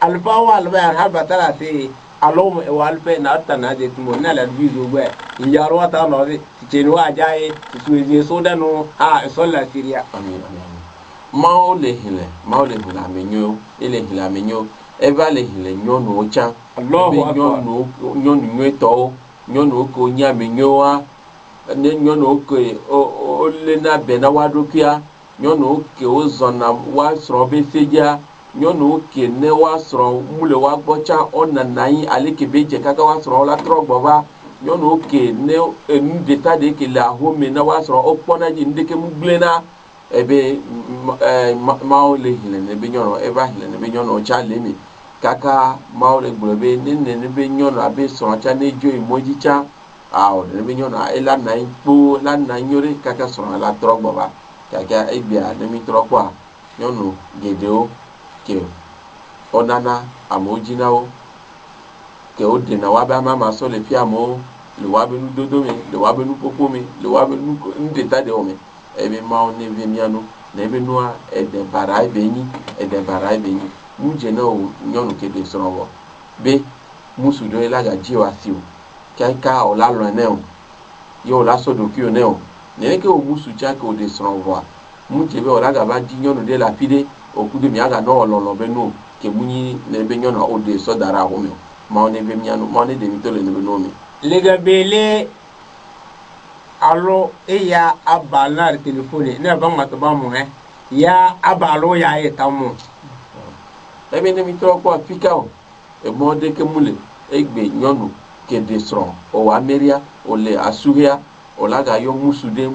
alfa wal bayar haba tala se alom e walpe na tana de tumo na la bizo gbe yaro ta no de chenu ajaye suije sodano so la siria amin maole hile amenyo ele hile amenyo eba le hile nyono ocha Allahu akbar nyono nweto nyono ko nya menyo wa ne nyono oke o le na be na wadokia nyono oke o zona wa sro be seja nyono oke ne wa sro mule wa gbocha ona nai aleke beje kaka wa sro la trogbo ba nyono oke ne enu deta de ke la home na wa sro opona ji ndeke mu glena ebe maole hile ne be nyono eba hile ne be nyono cha lemi kaka maole gbolobe ne be nyono abe sro cha ne jo emoji cha awo ne be nyona ela na ipo la na nyore kaka so la trogbo ba kaka ebia ne mi trokwa nyono gedeo ke onana amojinawo ke o de na wa ba mama so le fiamo le wa be nu dodo mi le wa be nu popo mi le wa be nu ndeta de o mi ebe ma o ne be mianu ne be nu a ede barai be ni muje na o nyono ke de sorowo be musu do ela ga jiwa siu kaika o la lo neo yo la so do ki o neo ne ke o musu cha ke o de sorowo mu je be o la ga ba di nyono de la pide o ku de mi aga no lo be no ke munyi ne be nyono o de so dara ho mi ma o ne be mianu ma o ne de mi to le ne be no mi lega bele alo ya abala telefone ne ba ma to ba mu ya abalo ya etamu ebe ne mi to ko afika o e mo de ke mule egbe nyono ke de sro o wa meria o le asuhia o la ga yo musude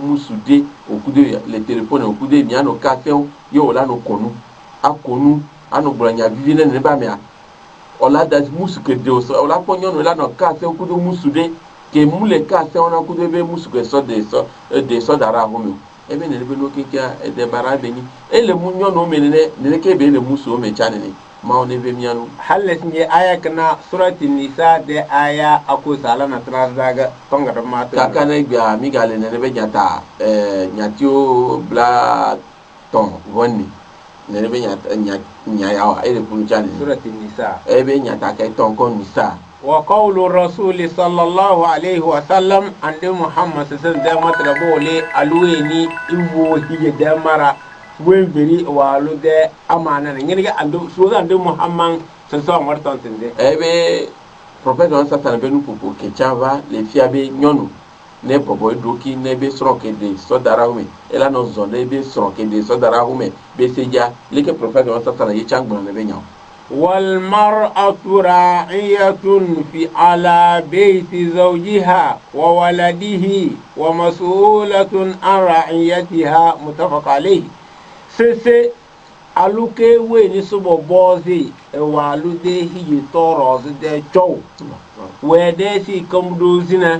okude le telephone okude mi ano ka fe yo la no konu akonu anu branya vivine ne ba me a o la da musu ke de o so o la po nyono la no ka fe okude musude ke mule ka se ona ku be musu ke so de so dara home ebe ne be no ke ka de bara be ni ele mu nyo no me ne ke be le musu o me chane ni ma one be mianu halle sinje aya kana surati nisa de aya ako sala na trazaga tonga do mata ka kana gba mi gale ne be nyata nyatio bla ton wonni ne be nyata nya ya ele punu chane surati nisa ebe nyata ka ton kon nisa wa qawlu rasuli sallallahu alaihi wa sallam ande muhammad sallallahu alaihi wa sallam bole aluweni iwo hiye de mara wen veri wa lu de amana ngene ga ande so ga ande muhammad sallallahu alaihi wa sallam tinde ebe prophet on satan be nu popo ke chava le fiabe nyonu ne popo doki ne be sroke de sodara hume ela no zonde be sroke de sodara hume be seja leke prophet on satan ye changbon ne be nyaw والمرأة راعية في على بيت زوجها وولده ومسؤولة عن رعيتها متفق عليه سيسي aluke we ni subo bozi e walude hiyi toro zide chow we de si komdo zina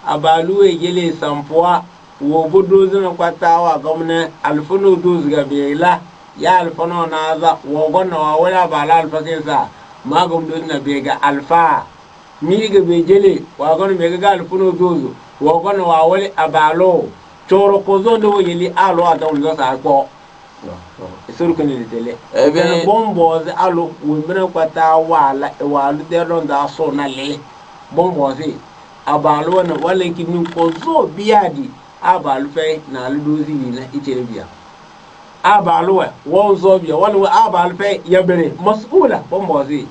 abalu e yele sampwa wo bodo zina kwatawa gomne alfuno dozga bela ya alfano na za wogon na wala bala alfakesa magum do na bega alfa mi ga be jele wagon me ga alfuno dozo wogon na wale abalo choro ko zo do yeli alo adon zo sa ko isuru kan ni tele ebe bombo ze alo wembere kwata wala de ron da so na le bombo ze abalo na wale kinu ko zo biadi abalu fe na ludozi ni na itere biya abaluwa won zobia wani abal fe yabere mas'ula bombozi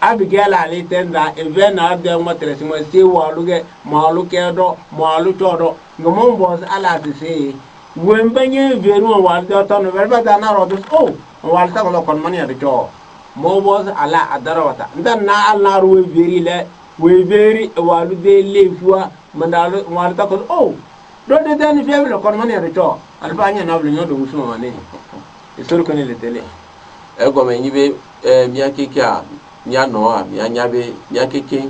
abigail ali tenda evena de matresi mo se waluge maluke do malu todo ngomon boz ala se wembanye veru waldo tono verba dana rodus o walta ko kon mani ade to mo boz ala adarawata ndan na alla ru veri le we veri walude lefua mandalu walta ko o do de den fièvre le kon mani ade to albanya na blu nyodo musu mane isoro ko ni le tele e go me nyibe mia keke a mia no a mia nyabe mia keke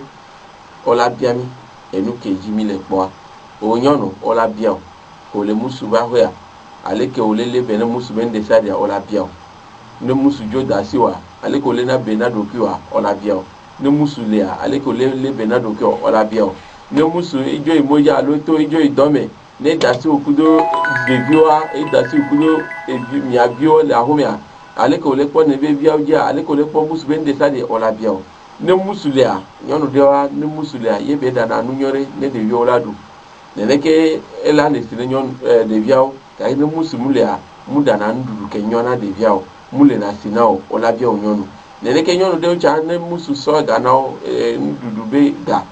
ola biami enu keji mi le po o nyono ola biao ko le musu ba ho ya ale ke olele be na musu ben de sadia ola biao ne musu joda siwa ale ko le na be na dokiwa ola biao ne musu le a ale ko le be na dokiwa ola biao ne musu ijo imoja lo to ijo idome ne dasi okudo devioa e dasi okudo mia bio la homia ale ko le po ne be biao ja ale ko le po musu ben de sadia ola biao ne musu le a nyono dewa ne musu le a ye be da na nu nyore ne de viola du neneke ela ne sine nyon de viao ka ine musu mule a muda na ndudu ke nyona de viao mule na sinao ola viao nyonu neneke nyonu de ucha ne musu so ga na ndudu be ga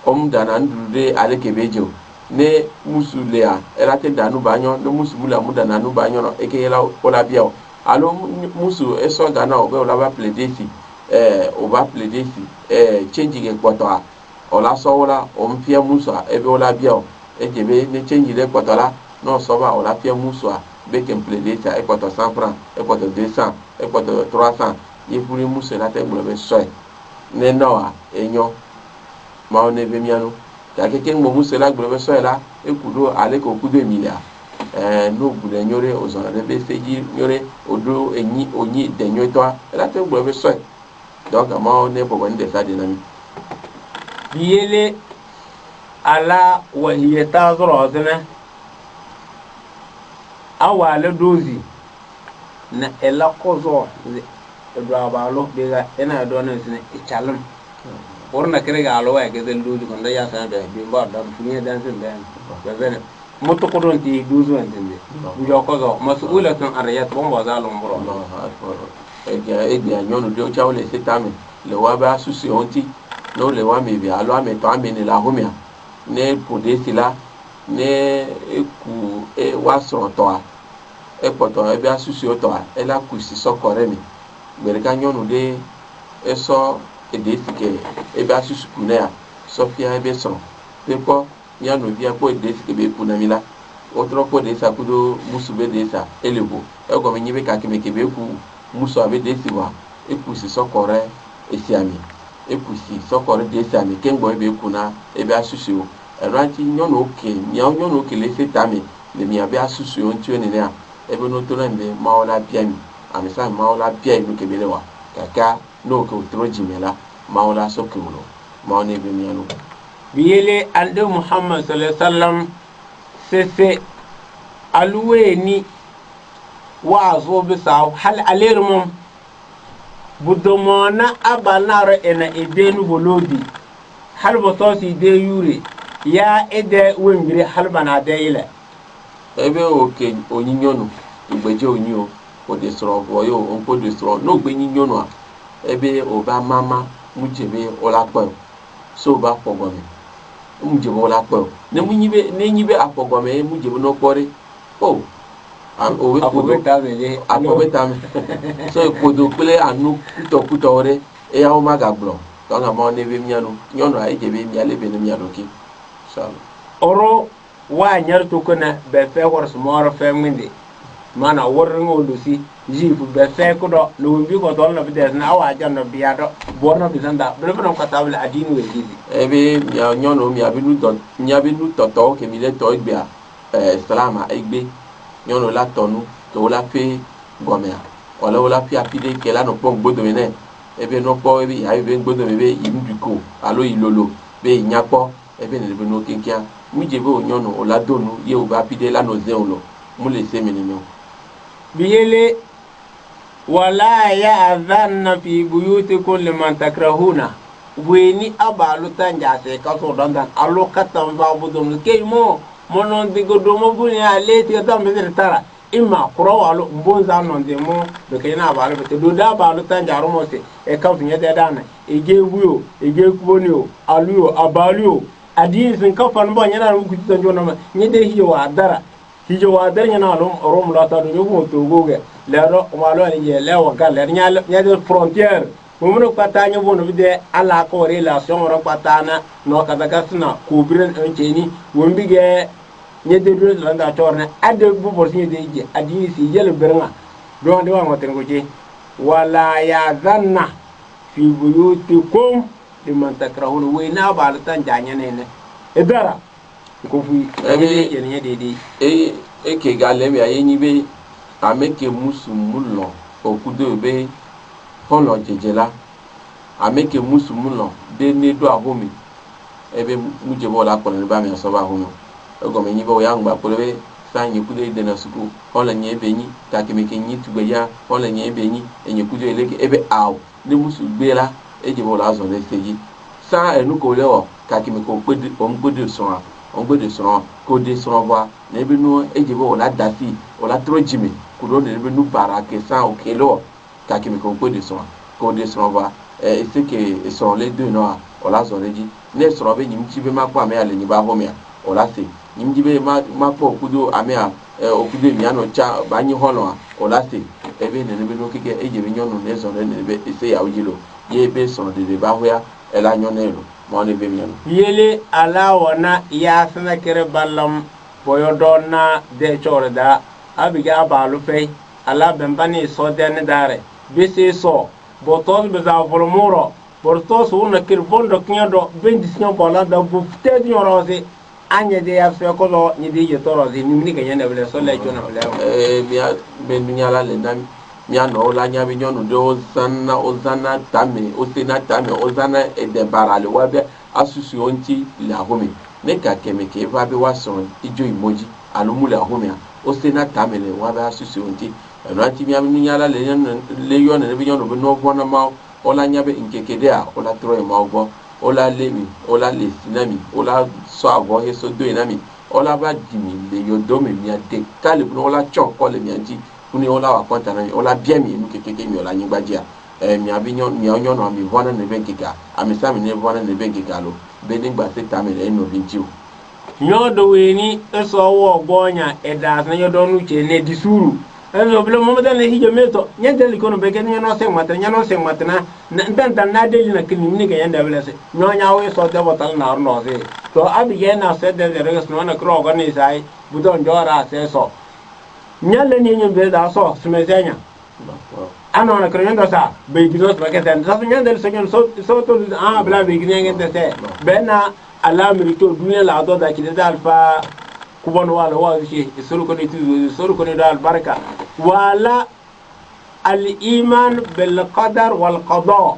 muda na ndudu de ale ke bejo ne musu le a ela te danu banyo ne musu mule muda na nu banyo no eke ela ola viao alo musu eso ga na obe ola ba pledesi oba pledesi change ge kwoto a ola so ola o mpia musu a ebe ola viao ejebe ne change de kotola no soba o la fia muswa be kemple de ta e koto 100 francs e koto 200 e koto 300 ye puri muso la te be soy ne noa enyo ma o ne be mianu ya ke ken mo muso la be soy la e kudo ale ko kudo emilia no bude nyore o zona de be seji nyore odo enyi onyi de nyoto la te be soy donc ma o ne bo nde sa dinami biyele ala wahiyata zurozina awale dozi na ela kozo do abalo bega ena do na sine ichalum orna kerega alo wa gedel dozi konda ya sa be bimba da funye dan sin ben bezene moto ko don ti dozi antende bujo kozo mas'ulatun ariyat bombo zalum bro egia nyonu de chawle setame le wa ba susi onti no le wa me bi alo ame to ame ni la homia ne podesi la ne eku wa so to a e poto e bi asusu to a e la kusi sokore mi berika nyonu de eso e de sike e bi asusu kuna sofia e be so pe ko nyanu bi apo e de sike be kuna mi la otro ko de sakudo musu be de sa elebo e go mi nyibe ka kime ke be ku musu abe de siwa e kusi sokore e siami ekusi sokore de sami kengbo ebe kuna ebe asusu eranti nyono oke nyono oke le setami le mi abe asusu onti onene a ebe no to lembe maola biami amisa maola bia inu kebele wa kaka no ko tro jimela maola sokulo maone be mi anu biyele ande Muhammad sallallahu alaihi wasallam sese aluweni waazo bisa hal alermum budomona abanaro ena edenu bolodi hal botosi de yure ya ede wengire hal banade ile ebe oke onyinyonu igbeje onyo o de soro boyo onpo de soro no gbe nyinyonu a ebe oba mama mujebe olapo so ba pogome mujebe olapo ne nyibe apogome mujebe no pore o owe akobetame so kodo pele anu kuto ore e ya o magablo to na mo nebe mianu nyono a ejebe mi alebe ne mianu ki inshallah oro wa nyar to kuna be fe wor smoro fe minde mana worrin olusi jifu be fe ko do no mbi ko don no bides na awa janno biado borno bisanda be no ko table adinu we gizi ebe ya nyono mi abinu toto ke mi le to igbia salama igbe nyono la tonu to la fe gomea wala fi apide ke la no pon gbodo mene ebe no po ebe ya ebe gbodo ebe imduko alo ilolo be nyapo ebe ne be no kinkia mi jebe onyono o la donu ye o ba apide la no zeolo mu le se menemo biyele wala ya'dhanna fi buyutikum liman takrahuna weni abalu tanjase ka so dandan allo katam babudum keymo monon digo domo buni aleti tam be tara imma qurawalu mbonza non de mo be kayna abalu be do da abalu tanjaro mo se e ka funya de dana e ge wuyo e ge kubonio aluyo abaluyo adi sin ka fan bo nyana ku tanjo no nyede hiyo adara hijo wa dar nyana rom la ta do go to goge lero malo ni ye lewa ga ler nya de frontière mo patanya bono bide ala ko relation ro patana no kada gasna ko biren enceni wombige nyede do landa torne ade bu bor ni de je adi si yele berna do de wa ngoten ko je wala ya zanna fi buyutikum liman takrahun we na ba tan janya ne edara ko fu ebe ye de eke galemi ayenyi be ameke musumulo okudo be hono jejela ameke musumulo de nedo ahomi ebe mujebo la kono ba me so ba hono ego me nyibo ya ngba polebe sanyi kude de na suku hola nye benyi takemeke nyi tugbe ya hola nye benyi enye kude eleke ebe aw de musu gbera ejebo la zo le seji sa enu ko lewo kakimeke opede omgbede so ongbede so ko de so ba nebe no ejebo wala dasi wala trojimi kudo nebe no barake sa okelo kakimi ko de so ba eseke so le do no wala zo leji ne so be nyim chibe makwa me ale nyiba ho me wala se nyim jibe makwa kudo amea okudo mi ano cha banyi hono wala se ebe nebe no kike ejebe nyono ne so ne nebe ese ya ojilo ye be so de ba ho ya ela nyonelo mo ne be mi ano yele ala wana ya sana kere ballam boyo donna de chorda abiga balu fe ala bembani so den dare bisi so botos be za volmuro bortos una kir bondo knyado bendition bola da bu tedi yorose anye de ya fe ko lo ni de yetoro de ni ga yanda bele so le jona bele biya ben nyala le nam nya no la nya bi nyono de ozana tame ozana e de barale wa be asusu onti la homi ne ka kemeke va be wason ijo imoji alumule ahomia osena tamele wa be asusu onti ranti mi ami nyala le yon ne bi yono be no bona ma ola nyabe nkekede a ola tro e ma ogo ola lemi ola le sinami ola so avo he so do enami ola ba dimi le yodo me mi ade kale bu ola chon ko le mi anti kuni ola wa kwanta na ola bia mi nu kekeke mi ola nyigbaji a mi abi nyon mi onyo no mi vona ne benkika ami sami ne vona ne benkika lo be nigba se tamele no bintiu nyodo weni eso wo gonya edas na yodo nu che ne disuru eso bele mo dan le hijo meto nyande li kono be ken nyono se matna ndan na de na kini ni ga yanda bele se nyonya we so de botal na no se to abi ye na se de regas no na kro gani sai budon jora se so nyale ni nyum be da so smezenya ano na krenyo dosa be ginos ba keten sa nyen del senyon so to bla be ginyen ngente bena alamri to dunya la do da kida alfa kubon wala wa shi suru ko ni tu suru ko ni dal baraka wala al iman bil qadar wal qada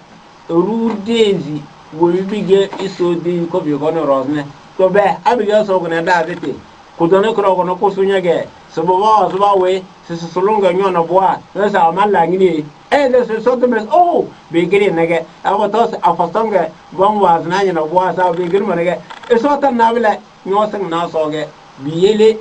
rudezi wo bige iso de ko bi ko no rozne to be abiga so ko na da dete ko do ne ko no ko sunya ge so bo we se solonga nyona boa na sa mala ngini de se so de mes oh be gire nege aba to afasonga bon wa na nyona boa sa be gire manege e so tan na bele nyosen na so ge biyele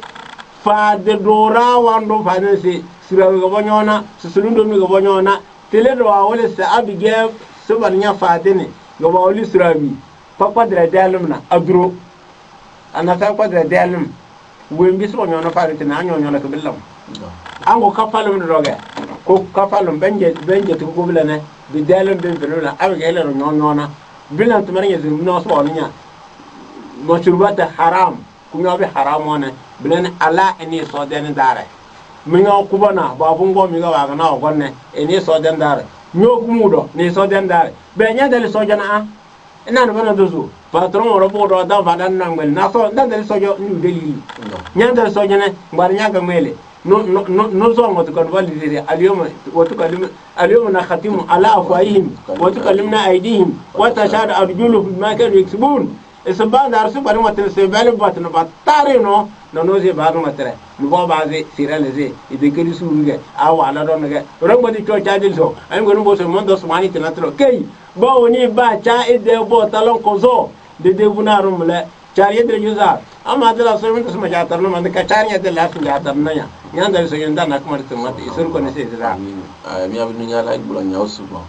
fa de dora wando fa ne se sira go bonyona se sulundo mi go bonyona tele do wa wole se abige so ban nya fa de ne go ba woli sira bi papa de dalum na adro anata kwa de dalum wembi so nyona fa de na nyona ko billam ango kafalum doge ko kafalum benje to ko bilane bi dalum ben benona abige le nyona bilan to mari ngi no so onya mo churbata haram kunyo be haram wane bilen ala eni so den dare minga kubana babun go minga wa na gonne eni so den dare nyo kumudo ni so den dare be nya dele so jana a ina no bana dozu patron ro bodo da vadan nangel na so dan dele so jo ni deli nya dele so jana ngbar nya ga mele no so ngoto kon validire aliyoma watu aliyoma na khatimu ala afahim watu kalimna aidihim wa tashhadu arjuluhum bima kanu yaksubun isba dar su bari matin se bele batno batare no ze baru matre no bo baze sirale ze ide kedi suruge awa la don ge rongo di cho chadil so ay ngonu bo so mondo smani tinatro kay bo woni ba cha ide bo talon ko zo de bunarum le chariye de yuza ama de la so min so ma jatar no man ka chariye de la su jatar nanya nyanda so yenda nak mar tu mat isur ko ne se dira mi abinu nyala igbulo nyausu bo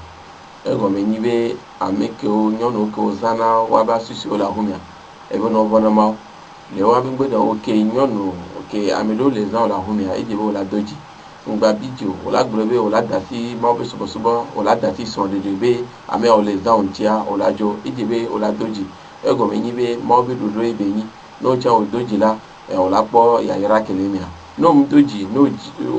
ego me nyibe ameke o nyono ko zana waba susi ola humia ebe no bona ma le wabi gbedo oke nyono oke amelo le zan ola humia ejebe ola doji ngba bijo ola gbrobe ola dasi ma obe sobo ola dasi son de be ame o le zan ontia ola jo ejebe ola doji ego me nyibe ma obe dodo ebe yin no cha o doji la ola po ya yara kelemia no mdoji no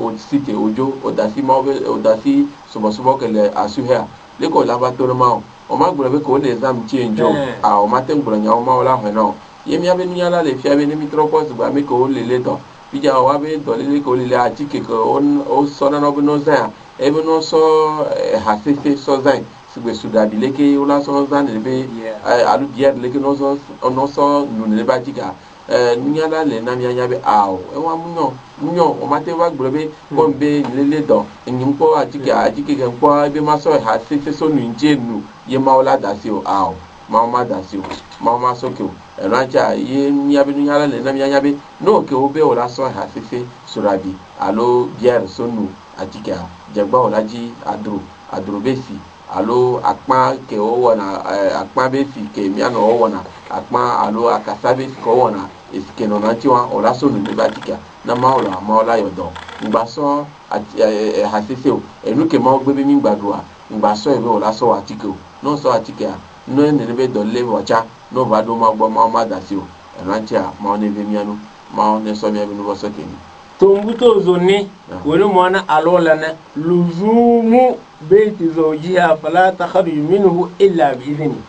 o site ojo odasi ma obe odasi sobo kele asuhea leko laba toroma o ma gboro ko le exam change o ma ten gboro nya o ma ola ho no yemi abe nya la le fi abe ni mitropos gba me ko le le to bija o abe do le ko le atike ko o so na no no za ebe no so hasese so za sigbe suda bi leke o la so za ne be alu bier leke no so nu ne ba jika nya la le na mi anya be awo e wa munyo o ma te wa gboro be ko be le do enyim ko atike ke ko ebe ma so hasese so nu nje nu ye ma ola dasi o awo ma dasi o ma so ke o raja ye nya be nya la le na mi anya be no ke o be ola so hasese surabi alo bier so nu atike jegba ola ji adro besi alo akpa ke o wona akpa besi ke mi ano o wona akpa alo akasa besi ko wona iske no na tiwa ola so nu be atike na ma ola yodo ngba so hasese o enu ke ma ogbe bi mi gbadua ngba so ebe ola so atike o no so atike a no ne be do le wacha no ba do ma gbo ma dasi o rancha ma ne be mi anu ma ne so mi abi no so keni tombuto zonni woni mona alola na luzumu baiti zawjiha fala takhruj minhu illa bi idhni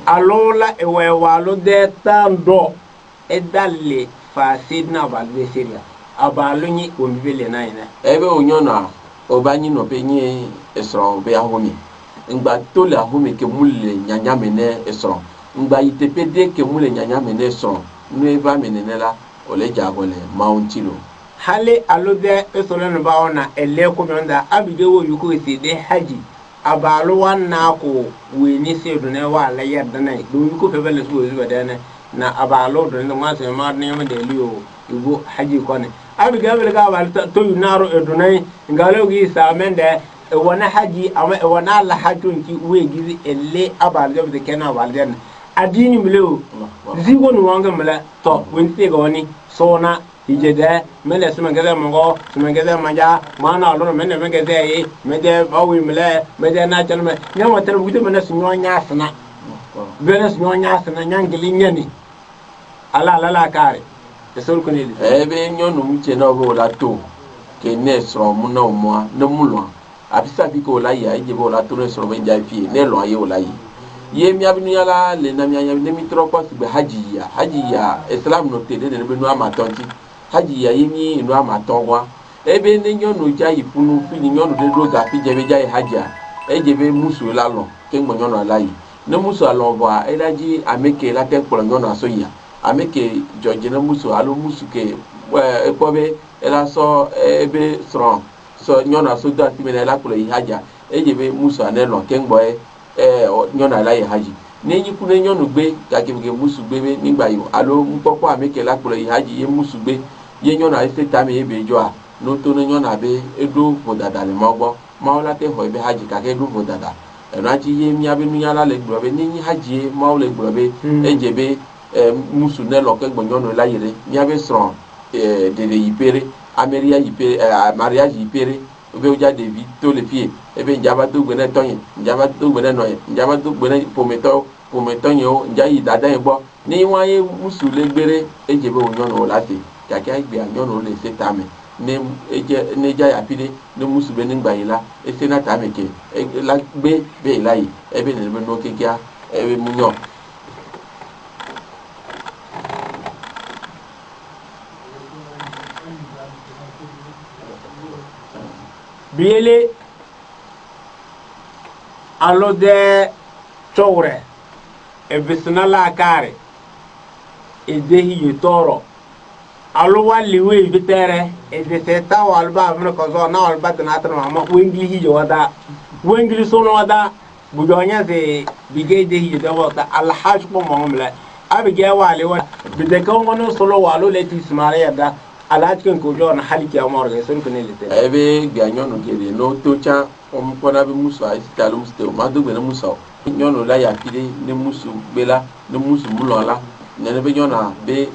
alola e walo de tando e dalle fasidna balbe seria abalunyi ombele na ina ebe onyona obanyi no benye esro be ahomi ngba to le ahomi ke mulle nyanya mene esro ngba itepede ke mulle nyanya mene esro nu eba menene la ole jagole mauntilo hale alode esoro no baona ele ko menda abige wo yuko de haji abalu wanna ko weni se do ne wa la yadda na do yuko febele so zuwa dana na abalu do ne ma se ma ne ma de liyo yugo haji ko ne abige bele ka bal to yunaro edunai ngalo gi sa mende wana haji ama wana la hajun ki we gizi ele abalu de kena balden adini mlew zigo no wanga mala to wenti ga woni sona ijede mele suma gede mongo suma gede manja mana lo mele me gede yi mede bawi mele mede na chalme nyama tere bude mena sunyo nyasna bene sunyo nyasna nyangili nyani ala kare esol ko ni ebe nyonu mche na bo la to ke ne sro mu na mo na mulwa abisa bi ko la ya ejebe ola to ne so be nja fie ne lo aye ola yi ye mi abinu yala le na mi anya ne mi tro ko be haji ya islam no te de ne be no amatonti haji ya yimi no amatongwa ebe ne nyonu ja ifunu fini nyonu de roza fi jebe ja haji ya ejebe musu la lo ke ngbo nyonu ala yi ne musu alo ba edaji ameke la te kpolo nyonu aso ya ameke joje ne musu alo musu ke ekobe ela so ebe sron so nyonu aso da ti me la kpolo yi haji ejebe musu anelo ke ngbo nyonu ala yi haji n'enyi kune nyɔnu gbe gakebege musu gbe be nígbà yìí alo ŋkpɔkpɔ ameke la kplɔ yi haji ye musu gbe ye nyɔnu ese tame ye be dzɔa n'oto ne nyɔnu abe eɖo vodada le mawo gbɔ mawo la te xɔ ebe haji gake eɖo vodada ɛnɔatsi ye miabe nunyala le gblɔ be n'enyi haji ye mawo le gblɔ be edze be musu ne lɔ ke gbɔ nyɔnu la yi ɖe miabe srɔ̃ ɖeɖe yi pere ameria yi pere mariage yi pere ebe wodza ɖevi to le fie ebe njaba do gbe ne tɔnye njaba do gbe ne nɔye njaba do gbe ne ƒometɔ nyewo nja yi dada yi gbɔ ne wa ye musu le gbere edze be wo nyɔnuwo la te gake egbea nyɔnuwo le se tame ne dza yafi ɖe ne musu be ne ŋgba yi la ese na tame ke la gbe be yi la yi ebe ne be no kekea ebe mu nyɔ. biele alo de chowre e bisna la kare e de hi toro alo wali we vitere e de seta walba amna ko zo na walba na tan ma wengli hi wada wengli sono wada bujonya se bige de hi de wata al haj ko mamla abige wali wa bide ko ngono solo walo le tismare yada alhaji kan ko jona haliki amor ga sun kunele te ebe ga nyɔnu gere no to cha kɔna be musu a isi talo musu te o ma do gbe ne musu o nyɔnu la ya fi de ne musu gbe la ne musu mulɔ la nene be nyɔnua be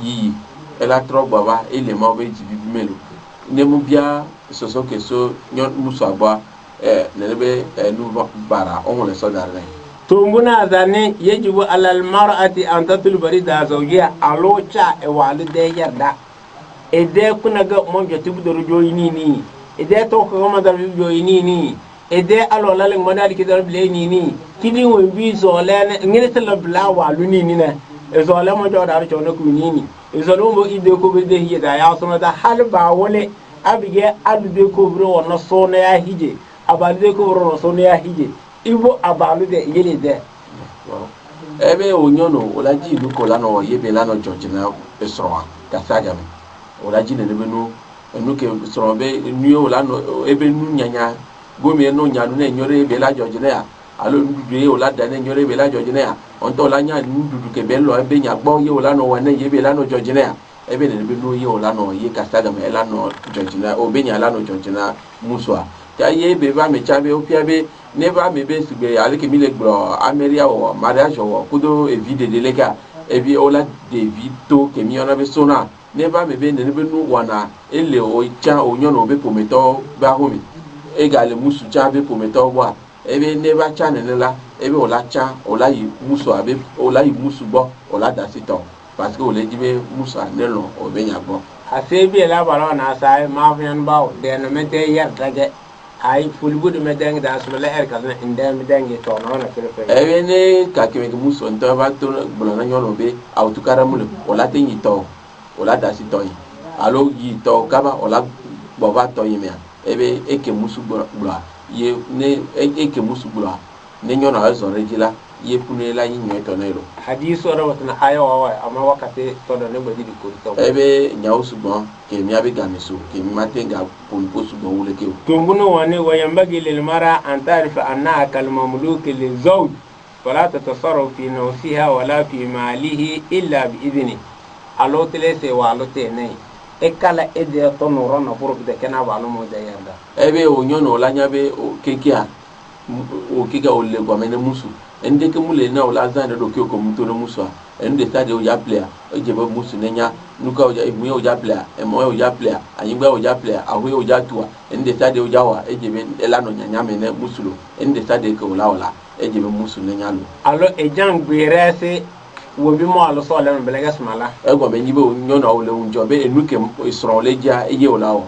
yiyi ela trɔ gbava ele ma be dzibibi melo ne mu bia soso ke so musu agba nene be nu bara o le so dar ne tumbuna zane yajibu alal mar'ati an tatluba rida zawjiha alocha e walide yarda ede kuna ga mon joti budoro joyini ni ede to ko ma dar joyini ni ede alo la le ngona li kidar ble ni ni kidi wo bi so le ngene tele bla wa lu ni ni na e so le mo jo dar cho na ku ni ni e so lo mo ide ko be de hi da ya so na da hal ba wole abige adu de ko bro wona so na ya hije abade de ko bro so na ya hije ibo abalu de yele de ebe onyono olaji ilu ko lana o yebe lana jojina esroa kasaga me olaji ne be no enu ke sro be nuyo lana ebe nu nyanya gomi eno nyanu ne nyore ebe la jojina ya alo ndudu ye ola dane nyore ebe la jojina ya onto la nya ndudu ke be lo ebe nya gbo ye olana wa ne yebe lana jojina ya ebe ne be no ye olana o ye kasaga me lana jojina o be nya lana jojina muswa ya ye be ba me chabe o piabe neba mebe sugbe alike mi le gbro ameria o mariage o kudo evide de lega ebi ola devi to kemi ona be sona neba mebe ne be nu wana ele o cha o nyono be pometo ba homi egale musu cha be pometo wa ebe neba cha ne la ebe ola cha ola yi musu abe ola yi musu bo ola da sito parce que o le jibe musu anelo o be nya bo asebi la baro na sai ma fian bawo de no mete yer tage ay fulbudu medeng da subele erkazna indem medeng to no na kire fe ebe ne ka keme ke muso nto ba to bolo na nyono be autukara mulu ola te nyito ola da si toyi alo yi to kaba ola boba to yime ebe eke musu bula ye ne eke musu bula ne nyono azo rejila ye pune la yin nyoto nero hadiso rawatna ayo wa ama wakati to do ne bodi ko to ebe nyawo sugbon ke mi abi gamiso ke mi matenga ponpo sugbon wule ke tumbunu wani wayambagi lil mara an ta'rifa annaha kal mamluk lil zawj wala tatasarraf fi nafsiha wala fi malihi illa bi idni alo telese wa alo tene e kala ede to no rono buru de kana ba no mo de yanda ebe o nyono la nyabe o kekia o kika o le gwa mene musu ende ke mule na o la zande do ko muto no musu ende stade o ya player o je ba musu nenya nuka o ja mu o ja player e mo o ja player anyigba o ja player ahu o ja tuwa ende stade o jawa e je be elano nyanya mene musulo ende stade ko la ola e je be musu nenya lo alo e jang gbirese wo bi mo alo so le no belega smala e gwa be nyibe o nyono o le unjo be enuke isro le ja e ye ola o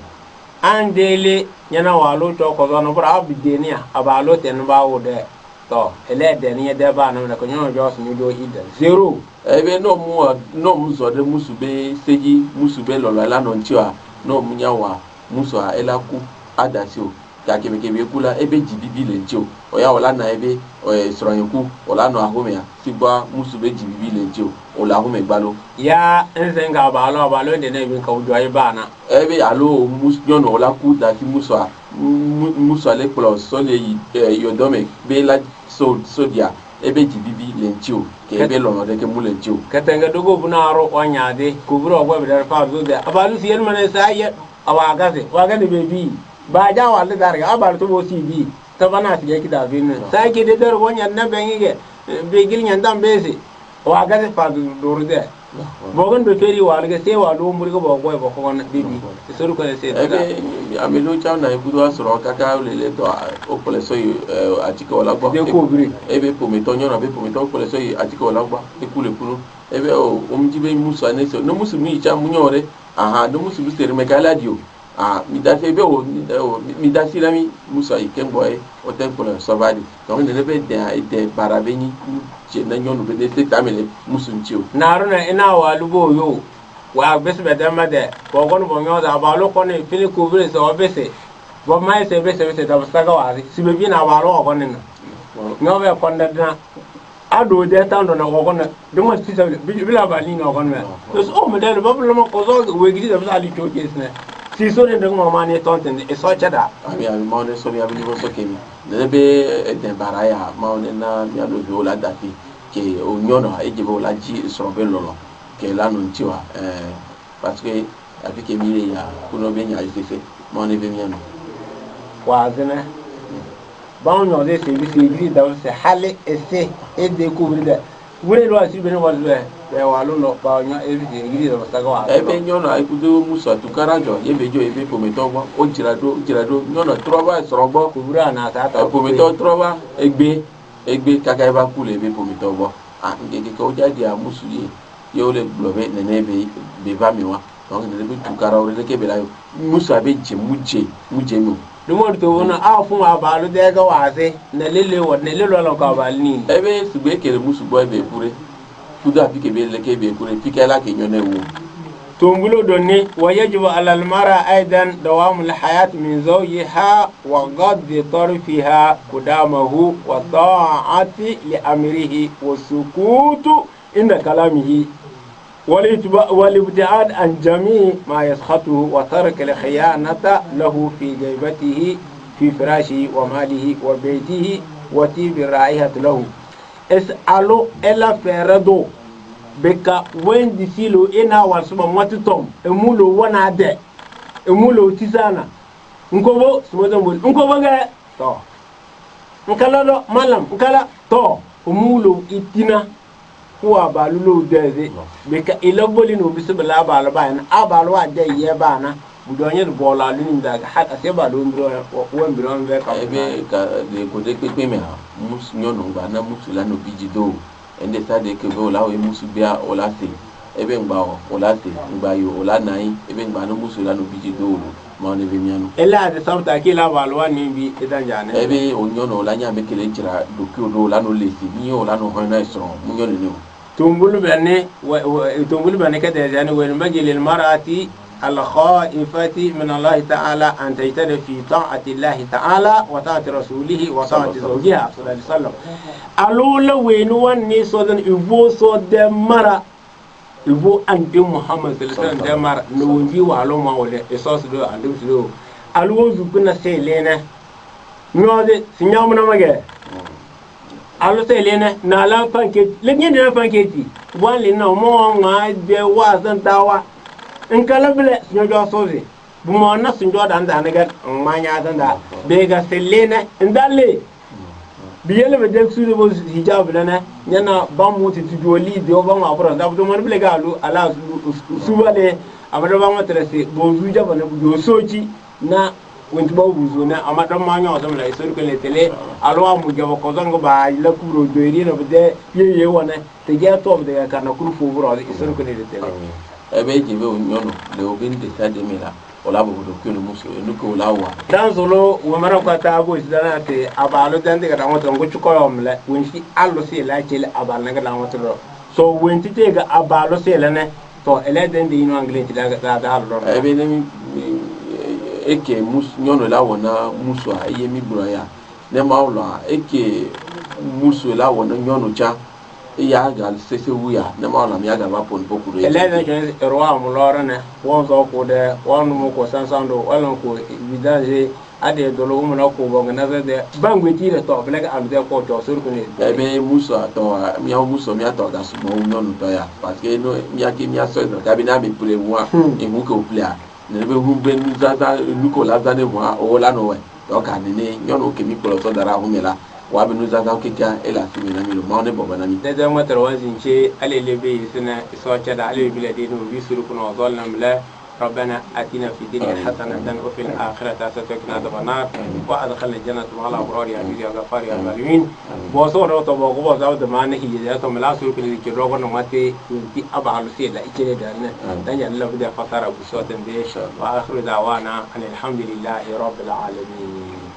andele nyana walo to ko zono bra abidenia abalo ten ba wo de to ele de ni de ba na ko nyo jos mi do ida zero ebe no mu zo de musube seji musube lolo la no ntiwa no mu nyawa muso a ela ku adasi o ka kebe kula ebe jibibi le ntio o ya wala na ebe o soroyanku wala no ahome ya sigba musube jibibi le ntio o la ahome gbalo ya enzenga abalo de ne bi ka ujo ai bana ebe alo musnyono wala ku dasi muso le plus so le yodome be la sodia ebe jibibi le ntio ke ebe lono de ke mu le ntio katenga dogo bunaro wanyade kuburo gwa bidar fa zo de abalu siyen mane saye awagase wagane bebi ba ja wale darga abar to bo sibi tabana tiye ki da bin sai ki de dar wonya na bengige be gil nyandam besi wagase fa durde bogon be feri walga se walu murgo bo goy bo kon bibi suru ko se ebe amelo cha na ibudo asoro kaka lele to o pole so atike wala gbo de ko bri ebe pometo nyona be pometo pole so atike wala gbo ekule kunu ebe o omjibe musa ne so no musu mi cha munyore aha no musu bi tere megala dio mi da se be o mi da si lami musa ikembo o tempo le sobadi donc ne be de barabeni je na nyonu be de tamele musu ntio naruna ina walugo yo wa besbe dama de bogon bo nyoda balo kone fini couvrir so bese bo mai se bese da saga wari sibe bi na balo ko nina nyobe konda na ado de tando na ko kona de mo si sabe bila bali na ko na so o me de bo lo mo ko zo we gidi da ali to kesne si so ne de mo mani tonten e so chada ami mo ne so mi abi bo so kemi ne be de baraya mo ne na mi ado bi ola dafi ke o nyono e je bo la ji so be lolo ke la no ntiwa parce que avec que mi ya kuno be nya isefe mo ne be mi no wa zena ba nyo de se bi se gidi da se hale ese e de couvrir de wure lo asi be no wa be wa lo no ba nyo e bi se gidi da saga wa ebe nyono ai kudo musa tukarajo ebe jo ebe pometo gbo o jirado nyono troba sorogbo kubura na ta ta pometo troba egbe kaka eba kule ebe pometo gbo ngeke ko jadi a musuye yo le blobe nene be ba miwa donc ne be tukara o le ke be la musa be je muje mu dumor to wona a fu ma balu de ga wase na lele wo ne lelo lo ka balni ebe sugbe kele musu boy be kure tuda fi ke be le ke be kure fi ke la ke nyone wo تنقلوا دوني ويجب على المرأة أيضا دوام الحياة من زوجها وغض طرفها قدامه والطاعة لأمره والسكوت عند كلامه والابتعاد عن جميع ما يسخطه وترك الخيانة له في جيبته في فراشه وماله وبيته وطيب الرائحة له اسألوا إلا فردو beka wendi silo ina wasuma mwatitom emulo wana de emulo tisana nkobo sumozo mbuli nkobo ga to nkala do malam nkala to emulo itina kuwa balulo deze beka ilaboli no bisbala bala bana abalu wa de ye bana budonye bola luni daga hada se ba do mbiro wo mbiro mbe ka ebe ka de ko de pepe me ha mus nyono ba na musula no bijido ende sade ke be ola we musu bia ola se ebe ngba ola se ngba yo ola nai ebe ngba no musu la no biji do ma ne be miano ela de sabta ke la balwa ni bi edanjane ebe onyo no la nya mekele jira do ki do la no lesi ni ola no hoina so mu nyo ne tumbulu bane ke de jane we magil al marati al khaifati min Allah ta'ala an tajtada fi ta'ati Allah ta'ala wa ta'ati rasulihi wa ta'ati zawjiha sallallahu alaihi wasallam alula wenu wanni so dan ivo so de mara ivo ande Muhammad sallallahu alaihi wasallam de mara no wonji wa lo ma wole esos do ande do alwo zubuna selena node sinyamuna mage alu selena na la panke le nyende na panke ti wale na mo nga de wa san tawa in kala bile nyojo sozi bumo na sunjo dan da naga manya dan da bega selena indale biyele be dek sude bo hijab lana nyana bamu ti joli de o bamu abro da bu mon bile galu ala subale amada bamu trese bo zuja bana bu soji na wonti ba buzo na amada manya o samla isor ko le tele alwa mu jabo ko zango ba la kuro do iri no de ye wona te ge to de kana kuru fo bro isor ko le tele ebe jibe onyono le obin de sade mela wala bo do kilo musu no ko la wa dan solo wo mara ko ta go sidana te abalo dan de ga ngoto ngo chuko yomle wonsi allo se la chele abal na ga ngoto so wonti te ga abalo se la ne to ele den de ino angle ti da allo e be ne eke mus nyono la wona musu a ye mi bro ya ne maula eke musu la wona nyono cha ya ga sese wuya ne maula mi ga ba pon bokuru ele den ke roi mo lora ne won so ko de won mo ko sansando wala ko vidage ade dolo mo na ko bo na de bangwe ti le to bele ga alu de ko to sur ko ne e be musu to mi ha musu mi ato ga sumo nyono to ya parce que no mi aki mi aso ga bi na mi pule moi e mu ko pule ne be hu ben zaza Nicolas zane moi o la no we to ka ne nyono ke mi polo so dara hu mela wa be nu zaza ke ka ela ti mi na mi lo ma ne boba na mi de ma tarwa zinche alele be sina so cha da alele bile de no bi suru kuno zalna mala ربنا آتنا في الدنيا حسنة وفي الآخرة حسنة وقنا عذاب النار وأدخلنا الجنة مع الأبرار يا عزيز يا غفار يا العالمين بوصور تو بوغو زاود ما نه هي تو ملا سور كل كي روغ نماتي في أبع لسيلا إكلي دارنا دنيا الله بده فترة بصوت بيش وآخر دعوانا أن الحمد لله رب العالمين